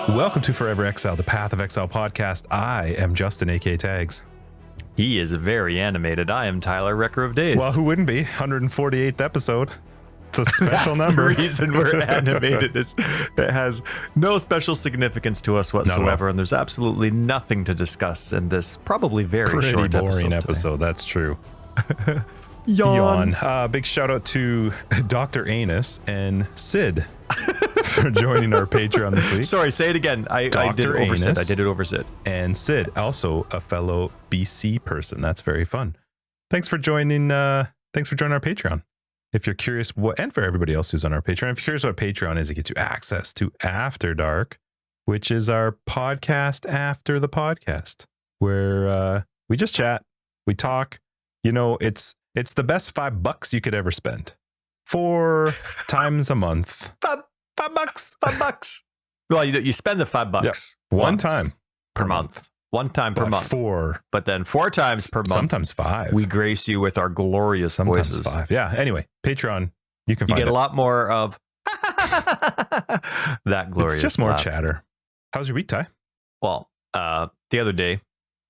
Welcome to Forever Exile, the Path of Exile podcast. I am Justin, aka Tags. He is very animated. I am Tyler, Wrecker of Days. Well, who wouldn't be? 148th episode. It's a special number. The reason we're animated. It has no special significance to us whatsoever, and there's absolutely nothing to discuss in this probably very Pretty short boring episode. That's true. Yawn. Big shout out to Dr. Anus and Sid for joining our Patreon this week. Sorry, say it again. I did it over Sid. I did it over Sid. And Sid, also a fellow BC person. That's very fun. Thanks for joining. Thanks for joining our Patreon. If you're curious what, and for everybody else who's on our Patreon, if you're curious what Patreon is, it gets you access to After Dark, which is our podcast after the podcast, where we just chat, we talk. You know, it's the best $5 you could ever spend. 4 times a month. $5. Well, you spend the $5 Yep. One time per month. One time per month. 4. But then 4 times per month. Sometimes 5. We grace you with our glorious Sometimes voices. 5. Yeah. Anyway, Patreon. You can You find get it. a lot more of that glorious. It's just more laugh. chatter. How's your week, Ty? Well, the other day,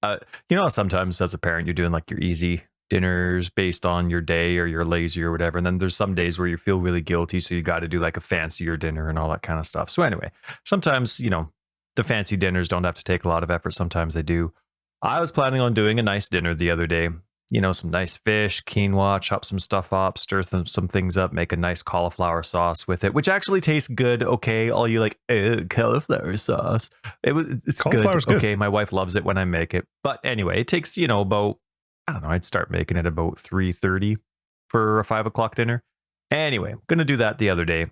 you know, sometimes as a parent, you're doing like your easy dinners based on your day or you're lazy or whatever. And then there's some days where you feel really guilty. So you got to do like a fancier dinner and all that kind of stuff. So anyway, sometimes, you know, the fancy dinners don't have to take a lot of effort. Sometimes they do. I was planning on doing a nice dinner the other day. You know, some nice fish, quinoa, chop some stuff up, stir some things up, make a nice cauliflower sauce with it, which actually tastes good. Okay, all you like cauliflower sauce. It's Cauliflower's good. Okay, my wife loves it when I make it. But anyway, it takes, you know, about, I don't know, I'd start making it about 3:30 for a 5 o'clock dinner. Anyway, I'm going to do that the other day.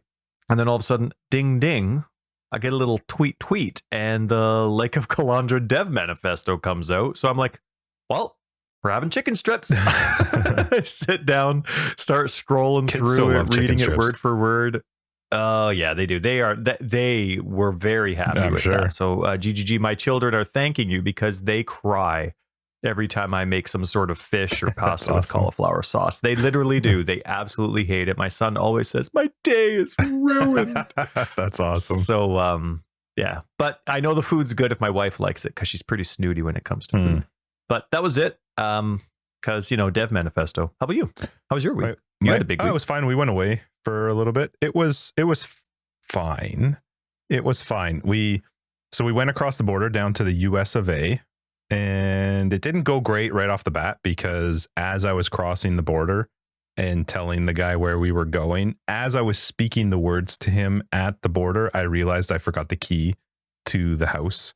And then all of a sudden, ding, ding, I get a little tweet, and the Lake of Kalandra dev manifesto comes out. So I'm like, well, we're having chicken strips. I sit down, start scrolling Kids still through love it, chicken reading it strips. word for word. Oh, yeah, they do. They were very happy I'm with sure. that. So GGG, my children are thanking you because they cry every time I make some sort of fish or pasta with awesome. cauliflower sauce. They literally do. They absolutely hate it. My son always says, my day is ruined. That's awesome. So, yeah. But I know the food's good if my wife likes it because she's pretty snooty when it comes to food. But that was it. Because, you know, Dev Manifesto. How about you? How was your week? You had a big week. It was fine. We went away for a little bit. It was fine. It was fine. We went across the border down to the US of A. And it didn't go great right off the bat because as I was crossing the border and telling the guy where we were going, as I was speaking the words to him at the border, I realized I forgot the key to the house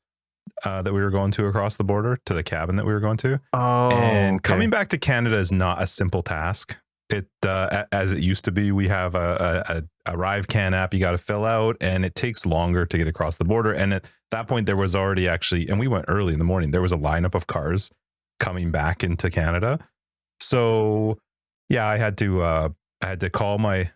that we were going to across the border, to the cabin that we were going to. Oh, and coming back to Canada is not a simple task. It as it used to be. We have a ArriveCan app you got to fill out, and it takes longer to get across the border. And at that point, there was already actually, and we went early in the morning. There was a lineup of cars coming back into Canada. So yeah, I had to call my.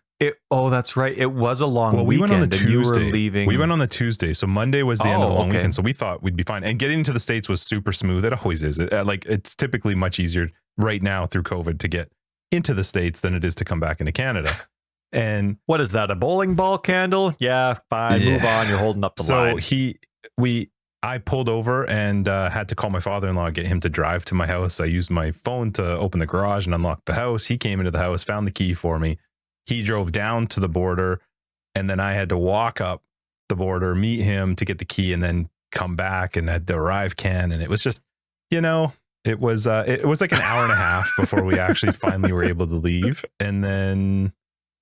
That's right. It was a long weekend. We went on the and you were Tuesday. leaving. We went on the Tuesday, so Monday was the end of the long okay. weekend. So we thought we'd be fine. And getting into the States was super smooth. It always is. It's typically much easier right now through COVID to get into the States than it is to come back into Canada. And what is that? A bowling ball candle? Yeah, fine. Yeah. Move on. You're holding up the line. So I pulled over and had to call my father-in-law, get him to drive to my house. I used my phone to open the garage and unlock the house. He came into the house, found the key for me. He drove down to the border, and then I had to walk up the border, meet him to get the key, and then come back and had the ArriveCan. And it was just, you know, it was like an hour and a half before we actually finally were able to leave. And then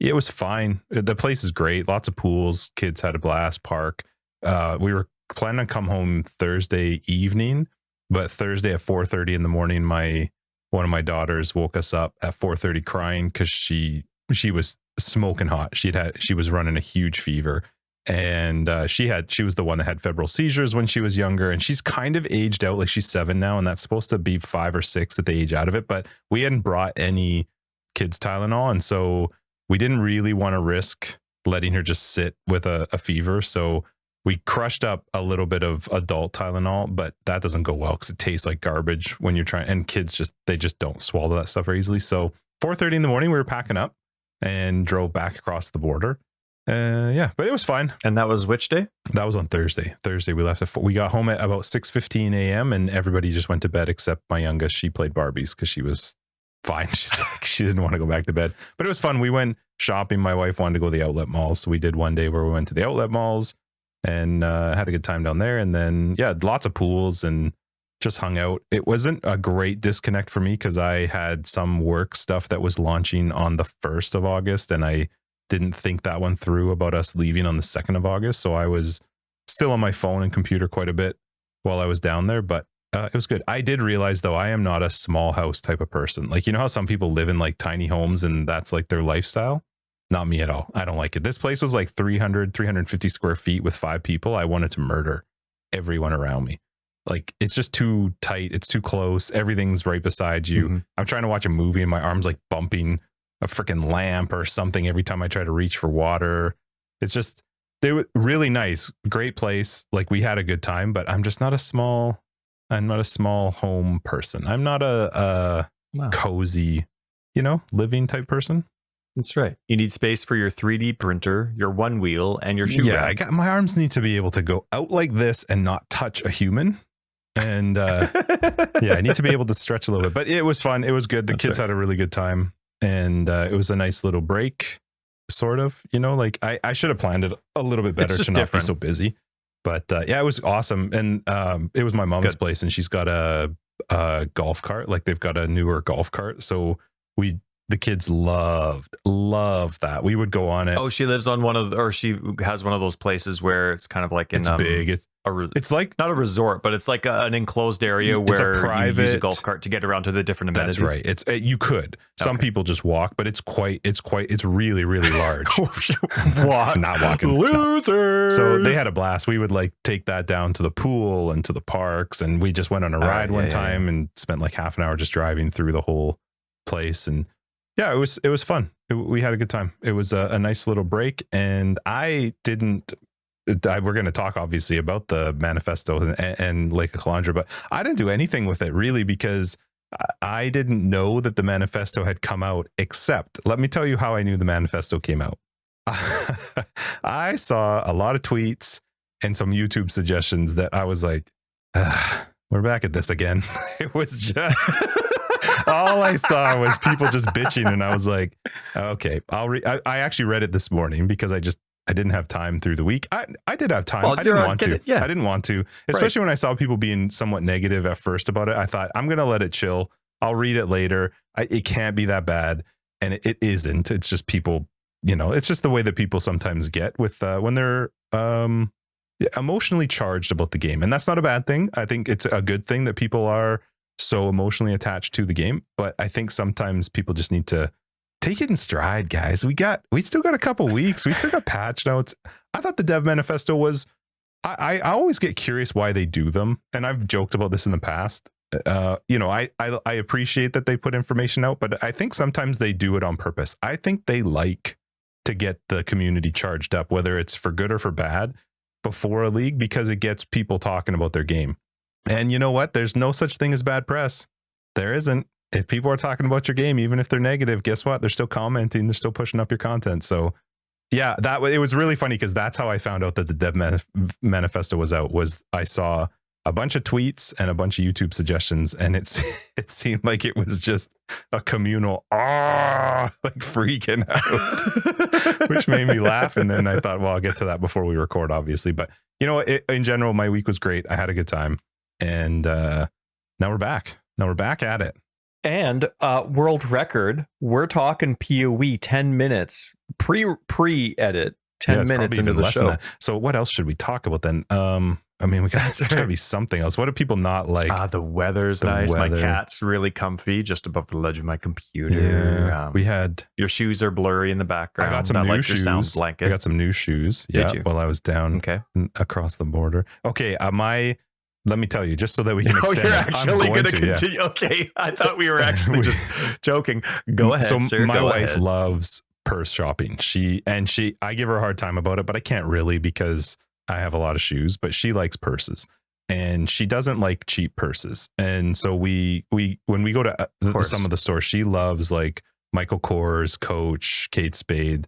it was fine. The place is great. Lots of pools. Kids had a blast. Park. We were planning on come home Thursday evening, but Thursday at 4:30 in the morning, one of my daughters woke us up at 4:30 crying because she was smoking hot. She was running a huge fever, and she was the one that had febrile seizures when she was younger, and she's kind of aged out. Like, she's 7 now, and that's supposed to be 5 or 6 at the age out of it, but we hadn't brought any kids Tylenol, and so we didn't really want to risk letting her just sit with a fever. So we crushed up a little bit of adult Tylenol, but that doesn't go well because it tastes like garbage when you're trying, and kids they just don't swallow that stuff very easily. So 4:30 in the morning, we were packing up and drove back across the border. Yeah, but it was fine. And that was which day? That was on Thursday. Thursday we left we got home at about 6:15 a.m. and everybody just went to bed except my youngest. She played Barbies because she was fine. She's like, she didn't want to go back to bed. But it was fun. We went shopping. My wife wanted to go to the outlet malls, so we did one day where we went to the outlet malls and had a good time down there. And then lots of pools and just hung out. It wasn't a great disconnect for me because I had some work stuff that was launching on the 1st of August, and I didn't think that one through about us leaving on the 2nd of August. So I was still on my phone and computer quite a bit while I was down there, but it was good. I did realize though, I am not a small house type of person. Like, you know how some people live in like tiny homes and that's like their lifestyle? Not me at all. I don't like it. This place was like 350 square feet with 5 people. I wanted to murder everyone around me. Like, it's just too tight. It's too close. Everything's right beside you. Mm-hmm. I'm trying to watch a movie and my arm's like bumping a freaking lamp or something every time I try to reach for water. It's just, they were really nice, great place. Like, we had a good time, but I'm just not a small home person. I'm not a cozy, living type person. That's right. You need space for your 3D printer, your one wheel, and your shoe rack. My arms need to be able to go out like this and not touch a human. And I need to be able to stretch a little bit. But it was fun. It was good. The kids had a really good time. And it was a nice little break, sort of, like I should have planned it a little bit better to not be so busy. But it was awesome. And it was my mom's place, and she's got a golf cart. Like, they've got a newer golf cart. So the kids loved that. We would go on it. Oh, she lives on she has one of those places where it's kind of like it's big. It's like not a resort, but it's like an enclosed area where you use a golf cart to get around to the different amenities. That's right. You could. Some people just walk, but it's really, really large. Not walking. Losers. So they had a blast. We would like take that down to the pool and to the parks, and we just went on a ride one time and spent like half an hour just driving through the whole place. And it was fun. We had a good time. It was a nice little break, and we're going to talk obviously about the Manifesto and Lake of Kalandra, but I didn't do anything with it really because I didn't know that the Manifesto had come out, except let me tell you how I knew the Manifesto came out. I saw a lot of tweets and some YouTube suggestions that I was like, we're back at this again. It was just... all I saw was people just bitching, and I was like, okay, I actually read it this morning because I didn't have time through the week. I did have time. I didn't want to. I didn't want to, especially when I saw people being somewhat negative at first about it. I thought, I'm going to let it chill. I'll read it later. It can't be that bad. And it isn't. It's just people, it's just the way that people sometimes get with when they're emotionally charged about the game. And that's not a bad thing. I think it's a good thing that people are so emotionally attached to the game, but I think sometimes people just need to take it in stride, guys. We still got a couple weeks. We still got patch notes. I thought the dev manifesto was, I always get curious why they do them, and I've joked about this in the past. I appreciate that they put information out, but I think sometimes they do it on purpose. I think they like to get the community charged up, whether it's for good or for bad, before a league, because it gets people talking about their game. And you know what? There's no such thing as bad press. There isn't. If people are talking about your game, even if they're negative, guess what? They're still commenting. They're still pushing up your content. So yeah, it was really funny because that's how I found out that the dev manifesto was out. Was I saw a bunch of tweets and a bunch of YouTube suggestions, and it seemed like it was just a communal like freaking out, which made me laugh. And then I thought, well, I'll get to that before we record, obviously. But in general, my week was great. I had a good time. And now we're back. Now we're back at it. And world record, we're talking PoE 10 minutes pre-edit, 10 minutes into the show. So what else should we talk about then? There's got to be something else. What do people not like? The weather's nice. My cat's really comfy just above the ledge of my computer. Yeah, we had... Your shoes are blurry in the background. I got some new shoes. Sound blanket. I got some new shoes. Did you? While I was down across the border. Okay, let me tell you, just so that we can extend you're actually going to continue. Yeah. Okay, I thought we were actually just joking. Go ahead, sir. My wife loves purse shopping. I give her a hard time about it, but I can't really because I have a lot of shoes, but she likes purses. And she doesn't like cheap purses. And so when we go to some of the stores, she loves like Michael Kors, Coach, Kate Spade.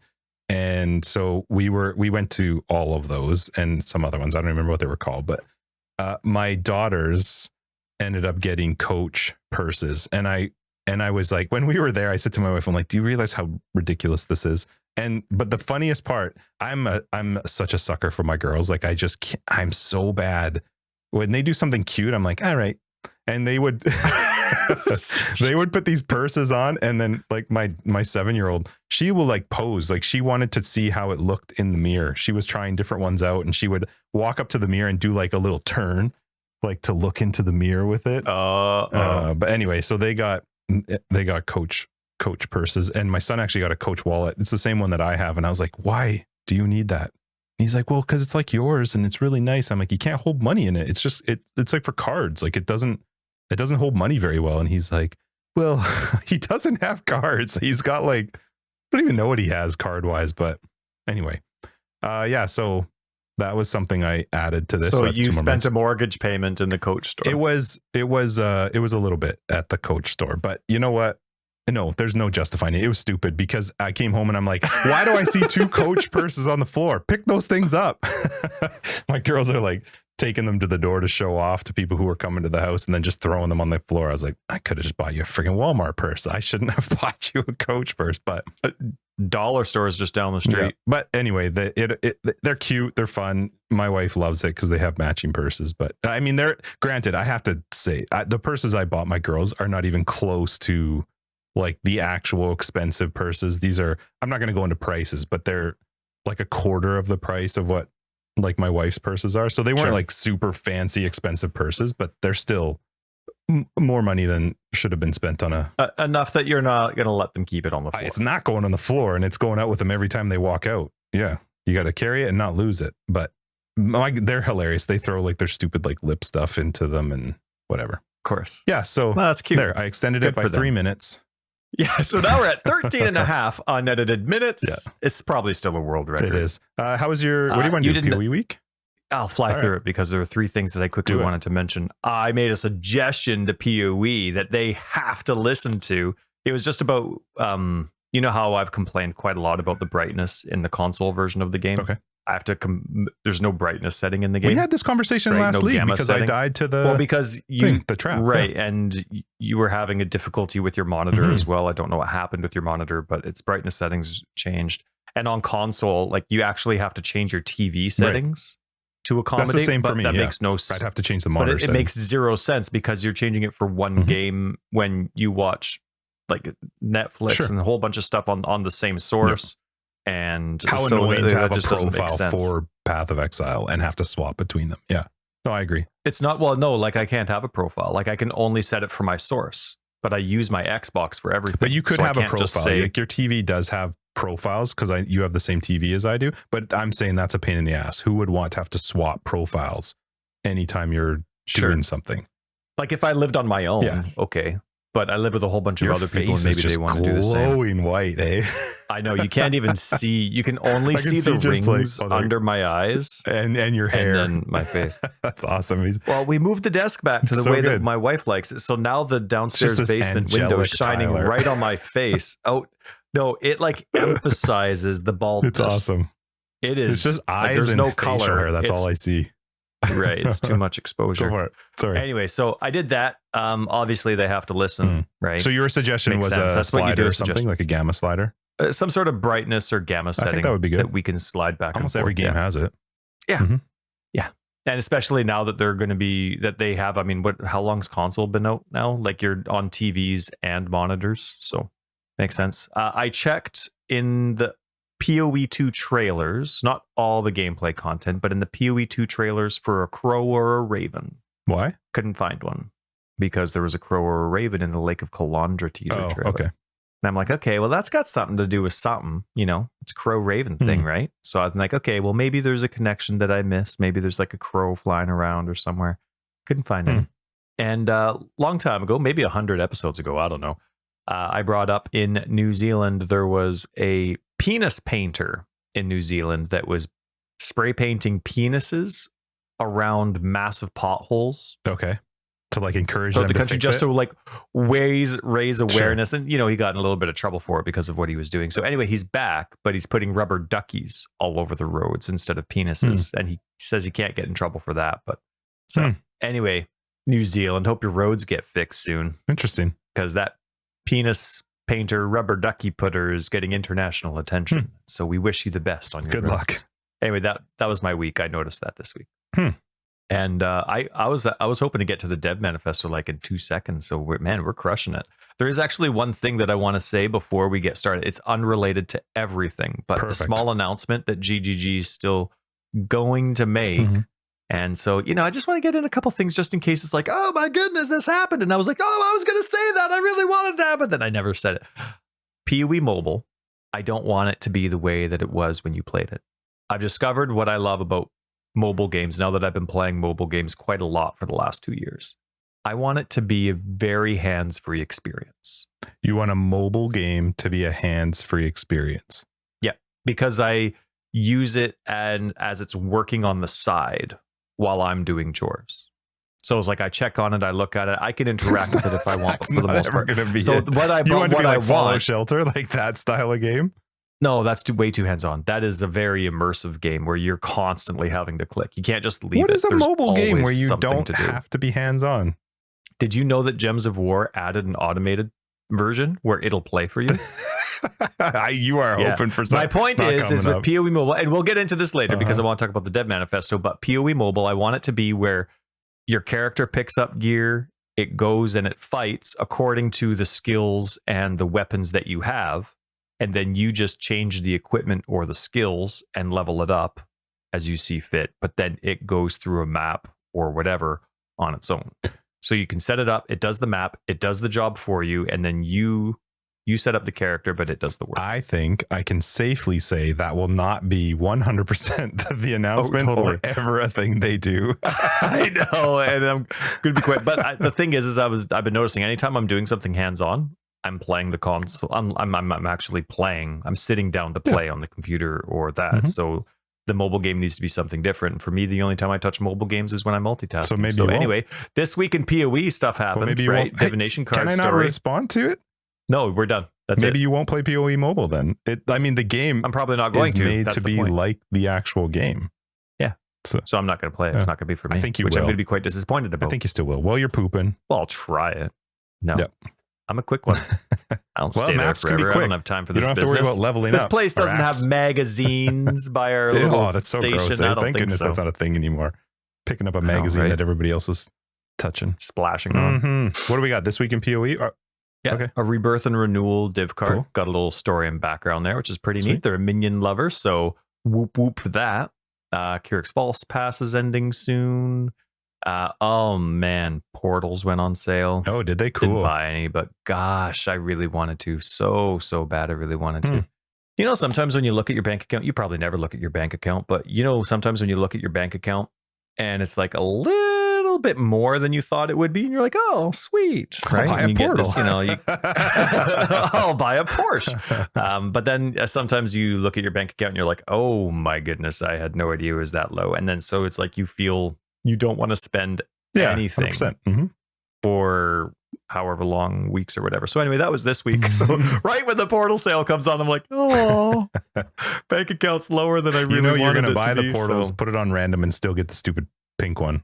And so we went to all of those and some other ones. I don't remember what they were called, but my daughters ended up getting coach purses. And I was like, when we were there, I said to my wife, I'm like, do you realize how ridiculous this is? But the funniest part, I'm such a sucker for my girls. Like I just can't, I'm so bad when they do something cute. I'm like, all right. And they would, they would put these purses on. And then like my 7-year-old, she will like pose, like she wanted to see how it looked in the mirror. She was trying different ones out and she would walk up to the mirror and do like a little turn, like to look into the mirror with it. But anyway, so they got coach purses, and my son actually got a coach wallet. It's the same one that I have. And I was like, why do you need that? And he's like, well, because it's like yours and it's really nice. I'm like, you can't hold money in it. It's just it's like for cards. Like it doesn't hold money very well. And he's like, well, he doesn't have cards. He's got like, I don't even know what he has card wise, but anyway. Yeah, so that was something I added to this. So you spent a mortgage payment in the coach store. It was a little bit at the coach store, but you know what? No, there's no justifying it. It was stupid because I came home and I'm like, why do I see 2 coach purses on the floor? Pick those things up. My girls are like taking them to the door to show off to people who were coming to the house and then just throwing them on the floor. I was like, I could have just bought you a freaking Walmart purse. I shouldn't have bought you a coach purse, but dollar store is just down the street. Yeah. But anyway, they're cute. They're fun. My wife loves it because they have matching purses. But I mean, granted, I have to say the purses I bought my girls are not even close to like the actual expensive purses. These are, I'm not going to go into prices, but they're like a quarter of the price of what like my wife's purses are. So they weren't like super fancy, expensive purses, but they're still more money than should have been spent on enough that you're not going to let them keep it on the floor. It's not going on the floor and it's going out with them every time they walk out. Yeah. You got to carry it and not lose it. But they're hilarious. They throw like their stupid like lip stuff into them and whatever. Of course. Yeah. So that's cute. There, I extended it by 3 minutes. Yeah, so now we're at 13 and a half unedited minutes. Yeah. It's probably still a world record. It is. How was your, what do you want to do, PoE week? I'll fly through it because there are 3 things that I quickly wanted to mention. I made a suggestion to PoE that they have to listen to. It was just about, you know how I've complained quite a lot about the brightness in the console version of the game? Okay. I have to there's no brightness setting in the game. We had this conversation last league because setting. I died to the the trap. Right. Yeah. And you were having a difficulty with your monitor as well. I don't know what happened with your monitor, but its brightness settings changed. And on console, like you actually have to change your TV settings to accommodate. That's the same for me. That makes no sense. I'd have to change the monitor. But it makes zero sense because you're changing it for one game when you watch like Netflix and a whole bunch of stuff on the same source. And how annoying to have a profile for Path of Exile and have to swap between them. Yeah. No, I agree. It's not, well, no, like I can't have a profile. Like I can only set it for my source, but I use my Xbox for everything. But you could have a profile. Like your TV does have profiles because you have the same TV as I do. But I'm saying that's a pain in the ass. Who would want to have to swap profiles anytime you're doing something? Like if I lived on my own, okay. But I live with a whole bunch of other people and maybe they want to do the same. Glowing white, eh? I know, you can't even see. You can only see the rings under my eyes. And your hair. And then my face. That's awesome. Well, we moved the desk back to the way that my wife likes it. So now the downstairs basement window is shining right on my face. Oh, no, it like emphasizes the baldness. It's awesome. It is. It's just eyes there's and no color. Hair. That's all I see. Right. It's too much exposure. Go for it. Sorry. Anyway, so I did that. Obviously they have to listen, right? So your suggestion was a slider or something, like a gamma slider? Some sort of brightness or gamma setting. I think that would be good. That we can slide back. Almost every game has it. Yeah. Yeah. And especially now that they're going to be, that they have, I mean, how long's console been out now? Like you're on TVs and monitors. So makes sense. I checked in the PoE 2 trailers, not all the gameplay content, but in the PoE 2 trailers for a crow or a raven. Why? Couldn't find one because there was a crow or a raven in the Lake of Kalandra teaser trailer. Okay. And I'm like, okay, well, that's got something to do with something, you know, it's a crow raven thing, right? So I'm like, okay, well, maybe there's a connection that I missed. Maybe there's like a crow flying around or somewhere. Couldn't find any. And long time ago, maybe 100 episodes ago, I don't know. I brought up in New Zealand, there was a penis painter in New Zealand that was spray painting penises around massive potholes. Okay. to like encourage throughout them the to country, fix just it? to like raise awareness. And, you know, he got in a little bit of trouble for it because of what he was doing. So anyway, he's back, but he's putting rubber duckies all over the roads instead of penises. And he says he can't get in trouble for that. But so anyway, New Zealand, hope your roads get fixed soon. Interesting. Because that penis painter, rubber ducky putter is getting international attention. So we wish you the best on your Good roads. luck. Anyway, that was my week. I noticed that this week. And I was hoping to get to the Dev Manifesto like in 2 seconds. So we're crushing it. There is actually one thing that I want to say before we get started. It's unrelated to everything, but the small announcement that GGG is still going to make. And so, you know, I just want to get in a couple things just in case it's like, oh my goodness, this happened. And I was like, oh, I was going to say that. I really wanted to happen. Then I never said it. PoE Mobile, I don't want it to be the way that it was when you played it. I've discovered what I love about mobile games now that I've been playing mobile games quite a lot for the last 2 years. I want it to be a very hands-free experience. You want a mobile game to be a hands-free experience? Yeah, because I use it and as it's working on the side while I'm doing chores. So it's like I check on it, I look at it, I can interact with it if I want. But for the most part, so what I you want to be like Fallout want, Shelter, like that style of game? No, that's way too hands-on. That is a very immersive game where you're constantly having to click. You can't just leave it. What is a mobile game where you don't to have to be hands-on? Did you know that Gems of War added an automated version where it'll play for you? You are open for something. My point is with PoE Mobile, and we'll get into this later because I want to talk about the Dev Manifesto, but PoE Mobile, I want it to be where your character picks up gear, it goes and it fights according to the skills and the weapons that you have. And then you just change the equipment or the skills and level it up as you see fit. But then it goes through a map or whatever on its own. So you can set it up. It does the map. It does the job for you. And then you set up the character, but it does the work. I think I can safely say that will not be 100% the announcement or ever a thing they do. I know. And I'm going to be quick. But the thing is I've been noticing anytime I'm doing something hands-on, I'm playing the console. I'm actually playing. I'm sitting down to play on the computer or that. So the mobile game needs to be something different. For me, the only time I touch mobile games is when I'm multitasking. So anyway, this week in PoE stuff happened. Maybe right? Divination card story. Can I not respond to it? No, we're done. That's maybe you won't play PoE Mobile then. I mean, the game. I'm probably not going to. Made to be like the actual game. Yeah. So I'm not going to play it. It's not going to be for me. I think you which will. I'm going to be quite disappointed about. I think you still will. Well, you're pooping. Well, I'll try it. No. Yep. I'm a quick one. I don't stay there forever. I don't have time for this. You don't have to worry about leveling this up. This place doesn't have magazines by our little that's so station. Gross. I don't Thank goodness that's not a thing anymore. Picking up a magazine that everybody else was touching. Splashing on. What do we got this week in PoE? Yeah, okay. A rebirth and renewal div card. Cool. Got a little story and background there, which is pretty neat. They're a minion lover, so whoop whoop for that. Kyrix False Pass is ending soon. Oh man, Portals went on sale. Oh, did they? Cool. Didn't buy any, but gosh, I really wanted to. So bad, I really wanted to. You know, sometimes when you look at your bank account, you probably never look at your bank account, but you know, sometimes when you look at your bank account and it's like a little bit more than you thought it would be, and you're like, oh, sweet, right? I'll buy a Portal. This, you know, I'll buy a Porsche. But then sometimes you look at your bank account and you're like, oh my goodness, I had no idea it was that low. And then so it's like you feel you don't want to spend anything for however long weeks or whatever. So anyway, that was this week. So right when the Portal sale comes on, I'm like, oh, bank account's lower than I really wanted it to be. You're going to buy the Portals, put it on random, and still get the stupid pink one.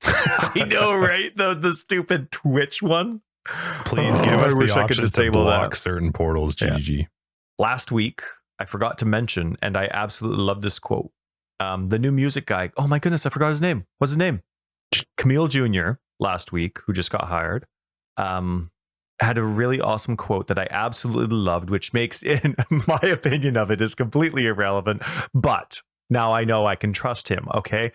I know, right? The stupid Twitch one. Please give us the option to block certain Portals, GG. Yeah. Last week, I forgot to mention, and I absolutely love this quote. The new music guy, oh my goodness, I forgot his name. What's his name? Camille Jr. last week, who just got hired, had a really awesome quote that I absolutely loved, which makes, in my opinion of it, is completely irrelevant. But now I know I can trust him, okay?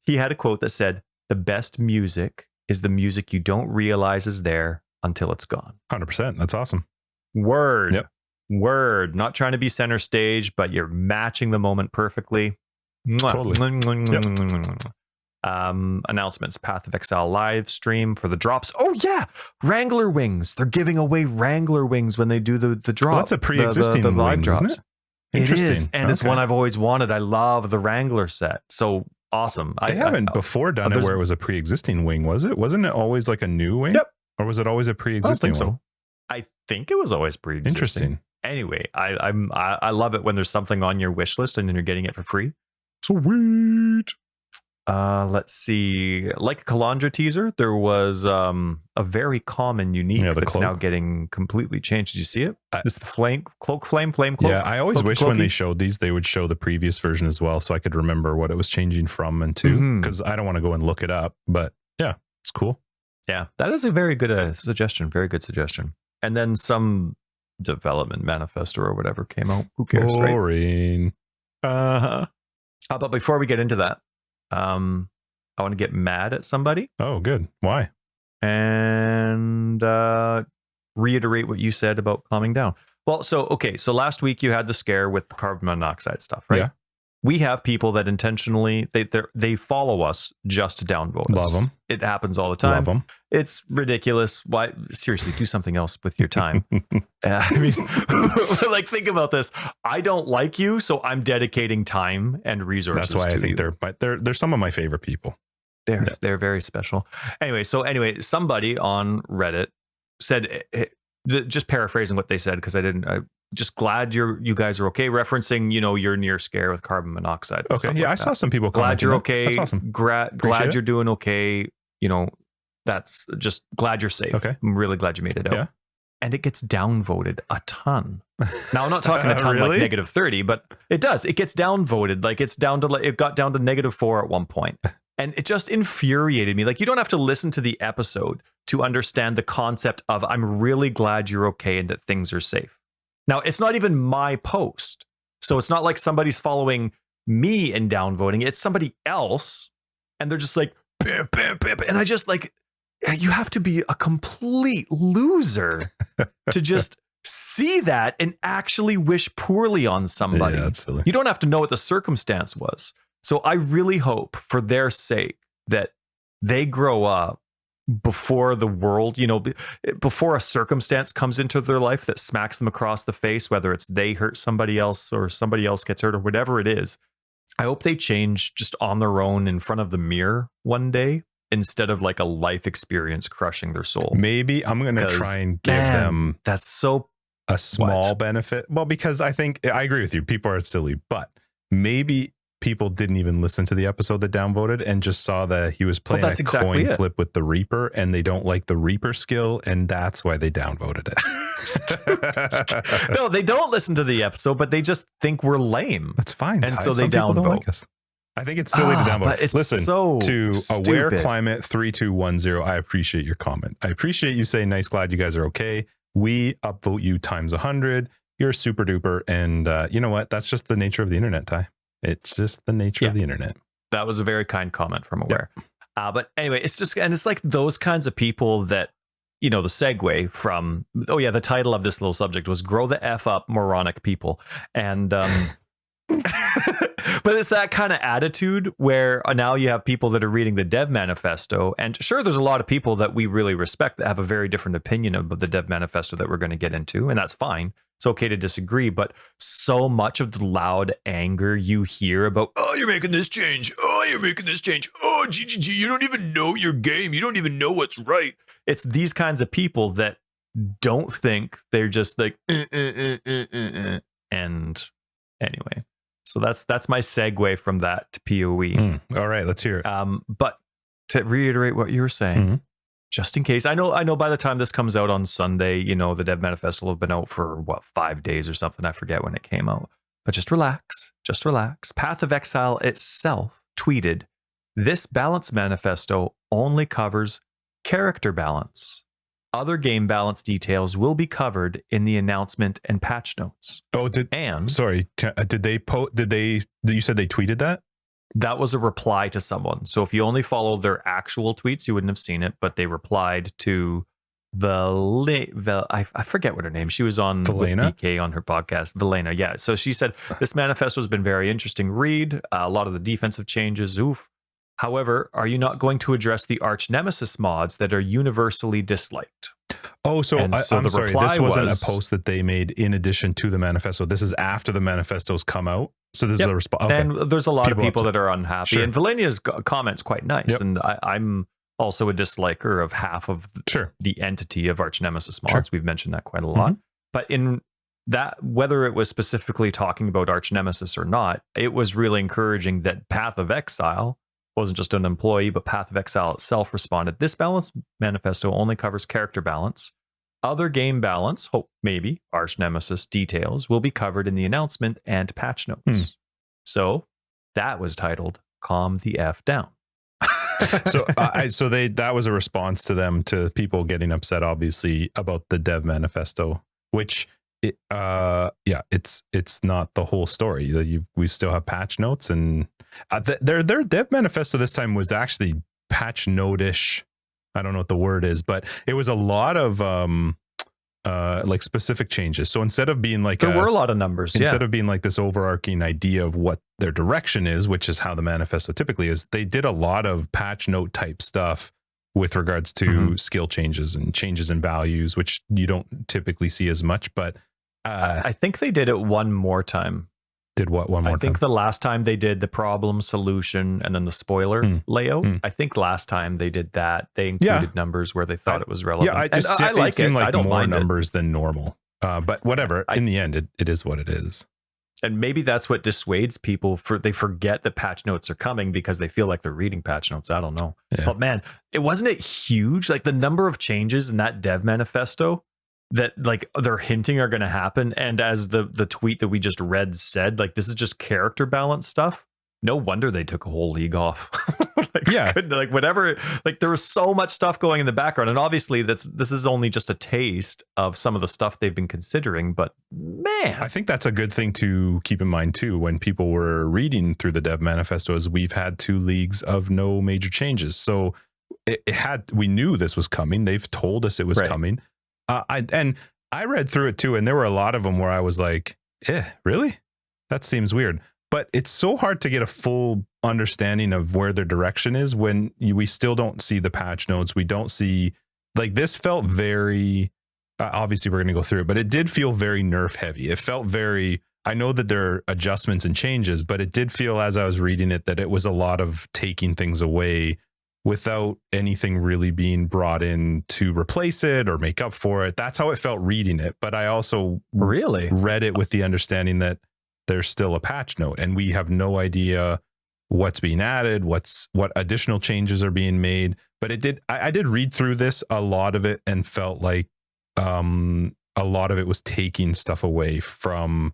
He had a quote that said, the best music is the music you don't realize is there until it's gone. 100%. That's awesome. Word. Yep. Word. Not trying to be center stage, but you're matching the moment perfectly. Totally. Yep. Announcements. Path of Exile live stream for the drops. Oh yeah, Wrangler wings. They're giving away Wrangler wings when they do the drop. Well, that's a pre-existing the live drops. Isn't it? It is, and it's one I've always wanted. I love the Wrangler set. So awesome. They haven't before done it where it was a pre-existing wing, was it? Wasn't it always like a new wing? Yep. Or was it always a pre-existing one? So. I think it was always pre-existing. Interesting. Anyway, I love it when there's something on your wish list and then you're getting it for free. Sweet. Let's see. Like a Kalandra teaser, there was a very common unique that's now getting completely changed. Did you see it? It's the flame cloak. Yeah, I always wish when they showed these, they would show the previous version as well, so I could remember what it was changing from and to. Because I don't want to go and look it up, but yeah, it's cool. Yeah, that is a very good suggestion. Very good suggestion. And then some development manifesto or whatever came out. Who cares? Boring. Right? But before we get into that, I want to get mad at somebody. Oh, good. Why? And reiterate what you said about calming down. Well, so last week you had the scare with the carbon monoxide stuff, right? Yeah. We have people that intentionally they follow us just to downvote us. Love them. It happens all the time. Love them. It's ridiculous. Why? Seriously, do something else with your time. I mean, like, think about this. I don't like you, so I'm dedicating time and resources. That's why I think they're some of my favorite people. They're very special. Anyway, somebody on Reddit said, just paraphrasing what they said because I didn't. Just glad you guys are okay. Referencing, your near scare with carbon monoxide. Okay, yeah, I saw some people. Glad you're okay. That's awesome. Glad you're doing okay. That's just glad you're safe. Okay, I'm really glad you made it out. Yeah, and it gets downvoted a ton. Now I'm not talking a ton really? like -30, but it does. It gets downvoted. Like it got down to -4 at one point. And it just infuriated me. Like, you don't have to listen to the episode to understand the concept of I'm really glad you're okay and that things are safe. Now, it's not even my post. So it's not like somebody's following me and downvoting. It's somebody else. And they're just like, bam, bam, bam. And I just like, you have to be a complete loser to just see that and actually wish poorly on somebody. Yeah, that's silly. You don't have to know what the circumstance was. So I really hope for their sake that they grow up before the world, before a circumstance comes into their life that smacks them across the face, whether it's they hurt somebody else or somebody else gets hurt or whatever it is. I hope they change just on their own in front of the mirror one day instead of like a life experience crushing their soul. Maybe I'm going to try and give them a small benefit. Well, because I think I agree with you. People are silly, but maybe people didn't even listen to the episode that downvoted and just saw that he was playing a coin flip with the Reaper and they don't like the Reaper skill. And that's why they downvoted it. No, they don't listen to the episode, but they just think we're lame. That's fine. And so they downvote. Like us. I think it's silly to downvote. But it's listen so to stupid. Aware Climate 3210. I appreciate your comment. I appreciate you saying nice, glad you guys are okay. We upvote you times 100. You're super duper. And you know what? That's just the nature of the internet, Ty. It's just the nature of the internet. That was a very kind comment from Aware. Yep. But anyway, it's like those kinds of people that, the segue from, the title of this little subject was Grow the F Up Moronic People. And, but it's that kind of attitude where now you have people that are reading the Dev Manifesto. And sure, there's a lot of people that we really respect that have a very different opinion of the Dev Manifesto that we're going to get into. And that's fine. It's okay to disagree, but so much of the loud anger you hear about, oh, you're making this change. Oh, you're making this change. Oh, GGG, you don't even know your game. You don't even know what's right. It's these kinds of people that don't think, they're just like, And anyway, so that's my segue from that to PoE. All right, let's hear it. But to reiterate what you were saying, just in case, I know by the time this comes out on Sunday, the Dev Manifesto will have been out for 5 days or something. I forget when it came out, but just relax. Path of Exile itself tweeted, this balance manifesto only covers character balance. Other game balance details will be covered in the announcement and patch notes. Oh, you said they tweeted that? That was a reply to someone. So if you only follow their actual tweets, you wouldn't have seen it, but they replied to I forget what her name. She was on with BK on her podcast, Velena. Yeah. So she said, this manifesto has been very interesting read. A lot of the defensive changes. Oof. However, are you not going to address the arch nemesis mods that are universally disliked? Oh, so I'm sorry. This wasn't a post that they made in addition to the manifesto. This is after the manifestos come out. So this is a response. Okay. And there's a lot of people upset. that are unhappy. Sure. And Valenia's comment's quite nice. Yep. And I'm also a disliker of half of the entity of Arch Nemesis mods. Sure. We've mentioned that quite a lot. But in that, whether it was specifically talking about Arch Nemesis or not, it was really encouraging that Path of Exile wasn't just an employee, but Path of Exile itself responded. This balance manifesto only covers character balance. Other game balance, hope maybe Arch Nemesis details, will be covered in the announcement and patch notes. So that was titled "Calm the F Down." So that was a response to them, to people getting upset, obviously, about the dev manifesto, which it's not the whole story. We still have patch notes, and their dev manifesto this time was actually patch note-ish. I don't know what the word is, but it was a lot of like specific changes. So instead of being like there were a lot of numbers, instead of being like this overarching idea of what their direction is, which is how the manifesto typically is, they did a lot of patch note type stuff with regards to skill changes and changes in values, which you don't typically see as much. But I think they did it one more time. Did what one more time? I think the last time they did the problem, solution, and then the spoiler layout. I think last time they did that, they included numbers where they thought it was relevant. Yeah, I like it. I don't more mind numbers than normal. But whatever. In the end, it is what it is. And maybe that's what dissuades people. They forget that patch notes are coming because they feel like they're reading patch notes. I don't know. Yeah. But man, wasn't it huge? Like the number of changes in that dev manifesto that like they're hinting are going to happen. And as the tweet that we just read said, like, this is just character balance stuff. No wonder they took a whole league off. Like whatever, like there was so much stuff going in the background. And obviously this is only just a taste of some of the stuff they've been considering, but man, I think that's a good thing to keep in mind too, when people were reading through the dev manifesto, is we've had 2 leagues of no major changes. So we knew this was coming. They've told us it was coming. I read through it too, and there were a lot of them where I was like, really? That seems weird. But it's so hard to get a full understanding of where their direction is when we still don't see the patch notes. We don't see, like, this felt very, obviously we're going to go through it, but it did feel very nerf heavy. It felt very, I know that there are adjustments and changes, but it did feel as I was reading it that it was a lot of taking things away without anything really being brought in to replace it or make up for it. That's how it felt reading it. But I also really read it with the understanding that there's still a patch note and we have no idea what's being added, what additional changes are being made. But I did read through this, a lot of it, and felt like a lot of it was taking stuff away from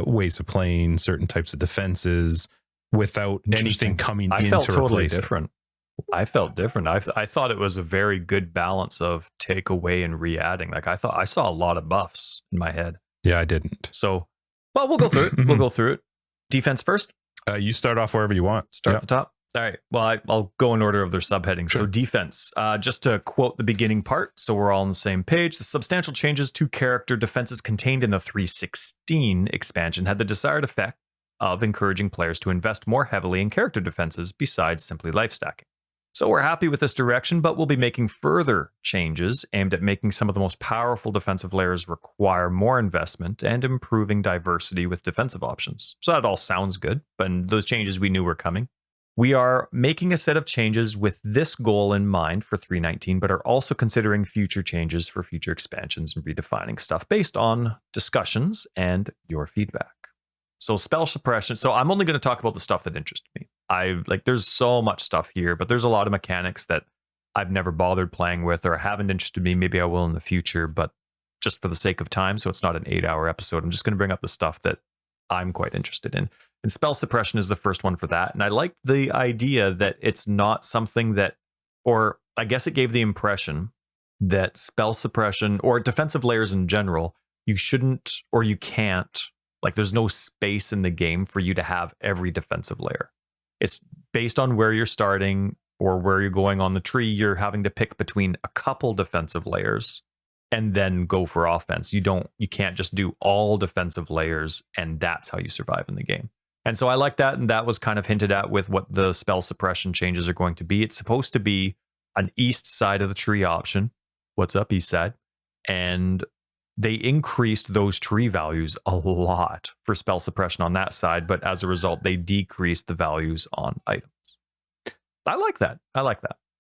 ways of playing certain types of defenses without anything coming in to replace totally different. I felt different. I thought it was a very good balance of take away and re-adding. Like I thought I saw a lot of buffs in my head. Yeah, I didn't. So, well, we'll go through it. We'll go through it. Defense first. You start off wherever you want. Start at the top. All right. Well, I'll go in order of their subheadings. Sure. So defense, just to quote the beginning part, so we're all on the same page. The substantial changes to character defenses contained in the 3.16 expansion had the desired effect of encouraging players to invest more heavily in character defenses besides simply life stacking. So we're happy with this direction, but we'll be making further changes aimed at making some of the most powerful defensive layers require more investment and improving diversity with defensive options. So that all sounds good, but those changes we knew were coming. We are making a set of changes with this goal in mind for 3.19, but are also considering future changes for future expansions and redefining stuff based on discussions and your feedback. So spell suppression. So I'm only going to talk about the stuff that interested me. There's so much stuff here, but there's a lot of mechanics that I've never bothered playing with or haven't interested me. Maybe I will in the future, but just for the sake of time, so it's not an 8-hour episode, I'm just going to bring up the stuff that I'm quite interested in. And spell suppression is the first one for that. And I like the idea that it's not something that, or I guess it gave the impression that spell suppression or defensive layers in general, you shouldn't or you can't, like there's no space in the game for you to have every defensive layer. It's based on where you're starting or where you're going on the tree. You're having to pick between a couple defensive layers and then go for offense. You can't just do all defensive layers and that's how you survive in the game. And so I like that. And that was kind of hinted at with what the spell suppression changes are going to be. It's supposed to be an east side of the tree option. What's up, east side? And they increased those tree values a lot for spell suppression on that side, but as a result, they decreased the values on items. I like that.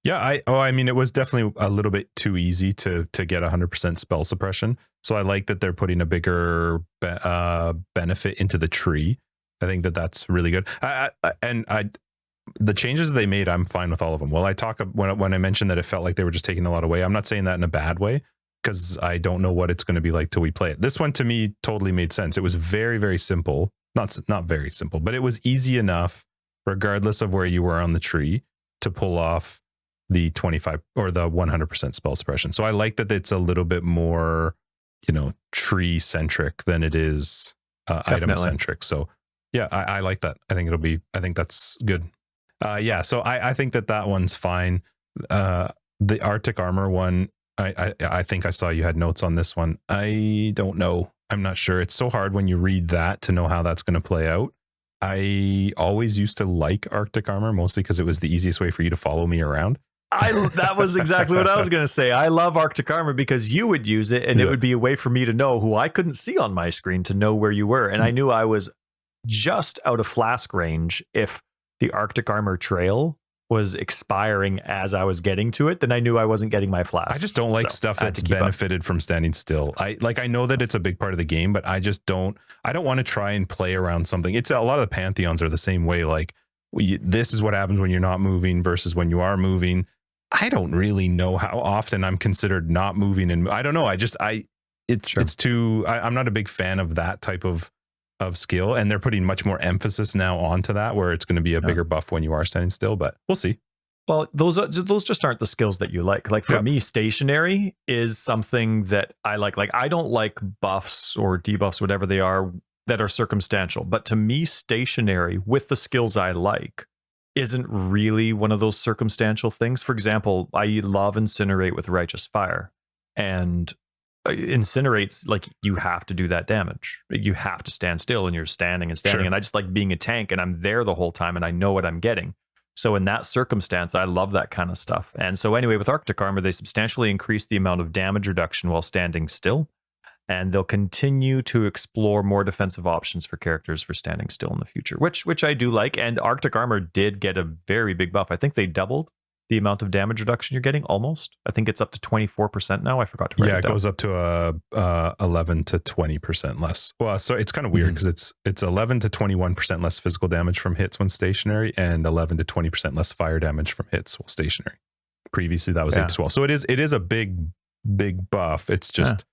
Yeah, I mean, it was definitely a little bit too easy to get 100% spell suppression. So I like that they're putting a bigger benefit into the tree. I think that's really good. The changes they made, I'm fine with all of them. Well, when I mentioned that it felt like they were just taking a lot away, I'm not saying that in a bad way, because I don't know what it's going to be like till we play it. This one to me totally made sense. It was very, very simple. Not very simple, but it was easy enough, regardless of where you were on the tree, to pull off the 25 or the 100% spell suppression. So I like that it's a little bit more, tree centric than it is item centric. So yeah, I like that. I think that's good. So I think that one's fine. The Arctic armor one, I think I saw you had notes on this one. I don't know. I'm not sure. It's so hard when you read that to know how that's going to play out. I always used to like Arctic armor, mostly because it was the easiest way for you to follow me around. That was exactly what I was going to say. I love Arctic armor because you would use it and it would be a way for me to know who I couldn't see on my screen to know where you were. And I knew I was just out of flask range. If the Arctic armor trail was expiring as I was getting to it, then I knew I wasn't getting my flask. I just don't like stuff that's benefited from standing still. I know that it's a big part of the game, but I don't want to try and play around something. It's a lot of the Pantheons are the same way. Like this is what happens when you're not moving versus when you are moving. I don't really know how often I'm considered not moving, and I don't know. It's too. I'm not a big fan of that type of skill, and they're putting much more emphasis now onto that, where it's going to be a bigger buff when you are standing still. But we'll see. Well, those just aren't the skills that you like. Like for me, stationary is something that I like. Like I don't like buffs or debuffs, whatever they are, that are circumstantial. But to me, stationary with the skills I like isn't really one of those circumstantial things. For example, I love Incinerate with Righteous Fire, and Incinerate's like you have to do that damage. You have to stand still, and you're standing and standing. Sure. And I just like being a tank, and I'm there the whole time, and I know what I'm getting. So in that circumstance, I love that kind of stuff. And so anyway, with Arctic armor, they substantially increase the amount of damage reduction while standing still. And they'll continue to explore more defensive options for characters for standing still in the future, which I do like. And Arctic armor did get a very big buff. I think they doubled the amount of damage reduction you're getting almost. I think it's up to 24% now. I forgot to write it down. It goes up to 11 to 20% less. Well, so it's kind of weird because it's 11 to 21% less physical damage from hits when stationary, and 11 to 20% less fire damage from hits while stationary. Previously, that was 8 to 12. So it is a big buff. It's just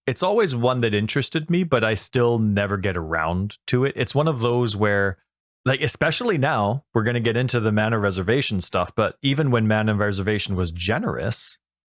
it's always one that interested me, but I still never get around to it. It's one of those where, like, especially now, we're going to get into the mana reservation stuff, but even when mana reservation was generous,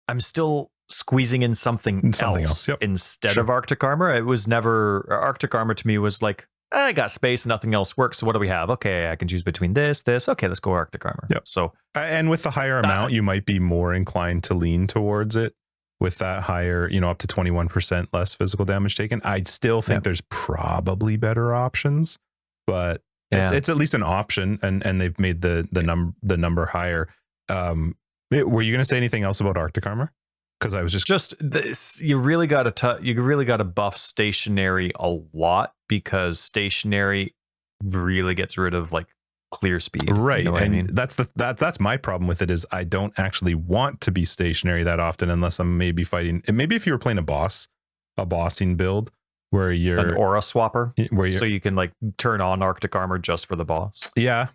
I'm still squeezing in something else instead of Arctic armor. It was never, Arctic armor to me was like, I got space, nothing else works, so what do we have? Okay, I can choose between this. Okay, let's go Arctic armor. Yep. So, and with the higher amount, you might be more inclined to lean towards it. With that higher, up to 21% less physical damage taken, I'd still think there's probably better options, but it's at least an option, and they've made the number higher. Were you going to say anything else about Arctic armor? Because I was just this. You really got to buff stationary a lot, because stationary really gets rid of like clear speed, right? You know what I mean? That's my problem with it, is I don't actually want to be stationary that often unless I'm maybe fighting. Maybe if you were playing a bossing build where you're an aura swapper, so you can like turn on Arctic armor just for the boss. I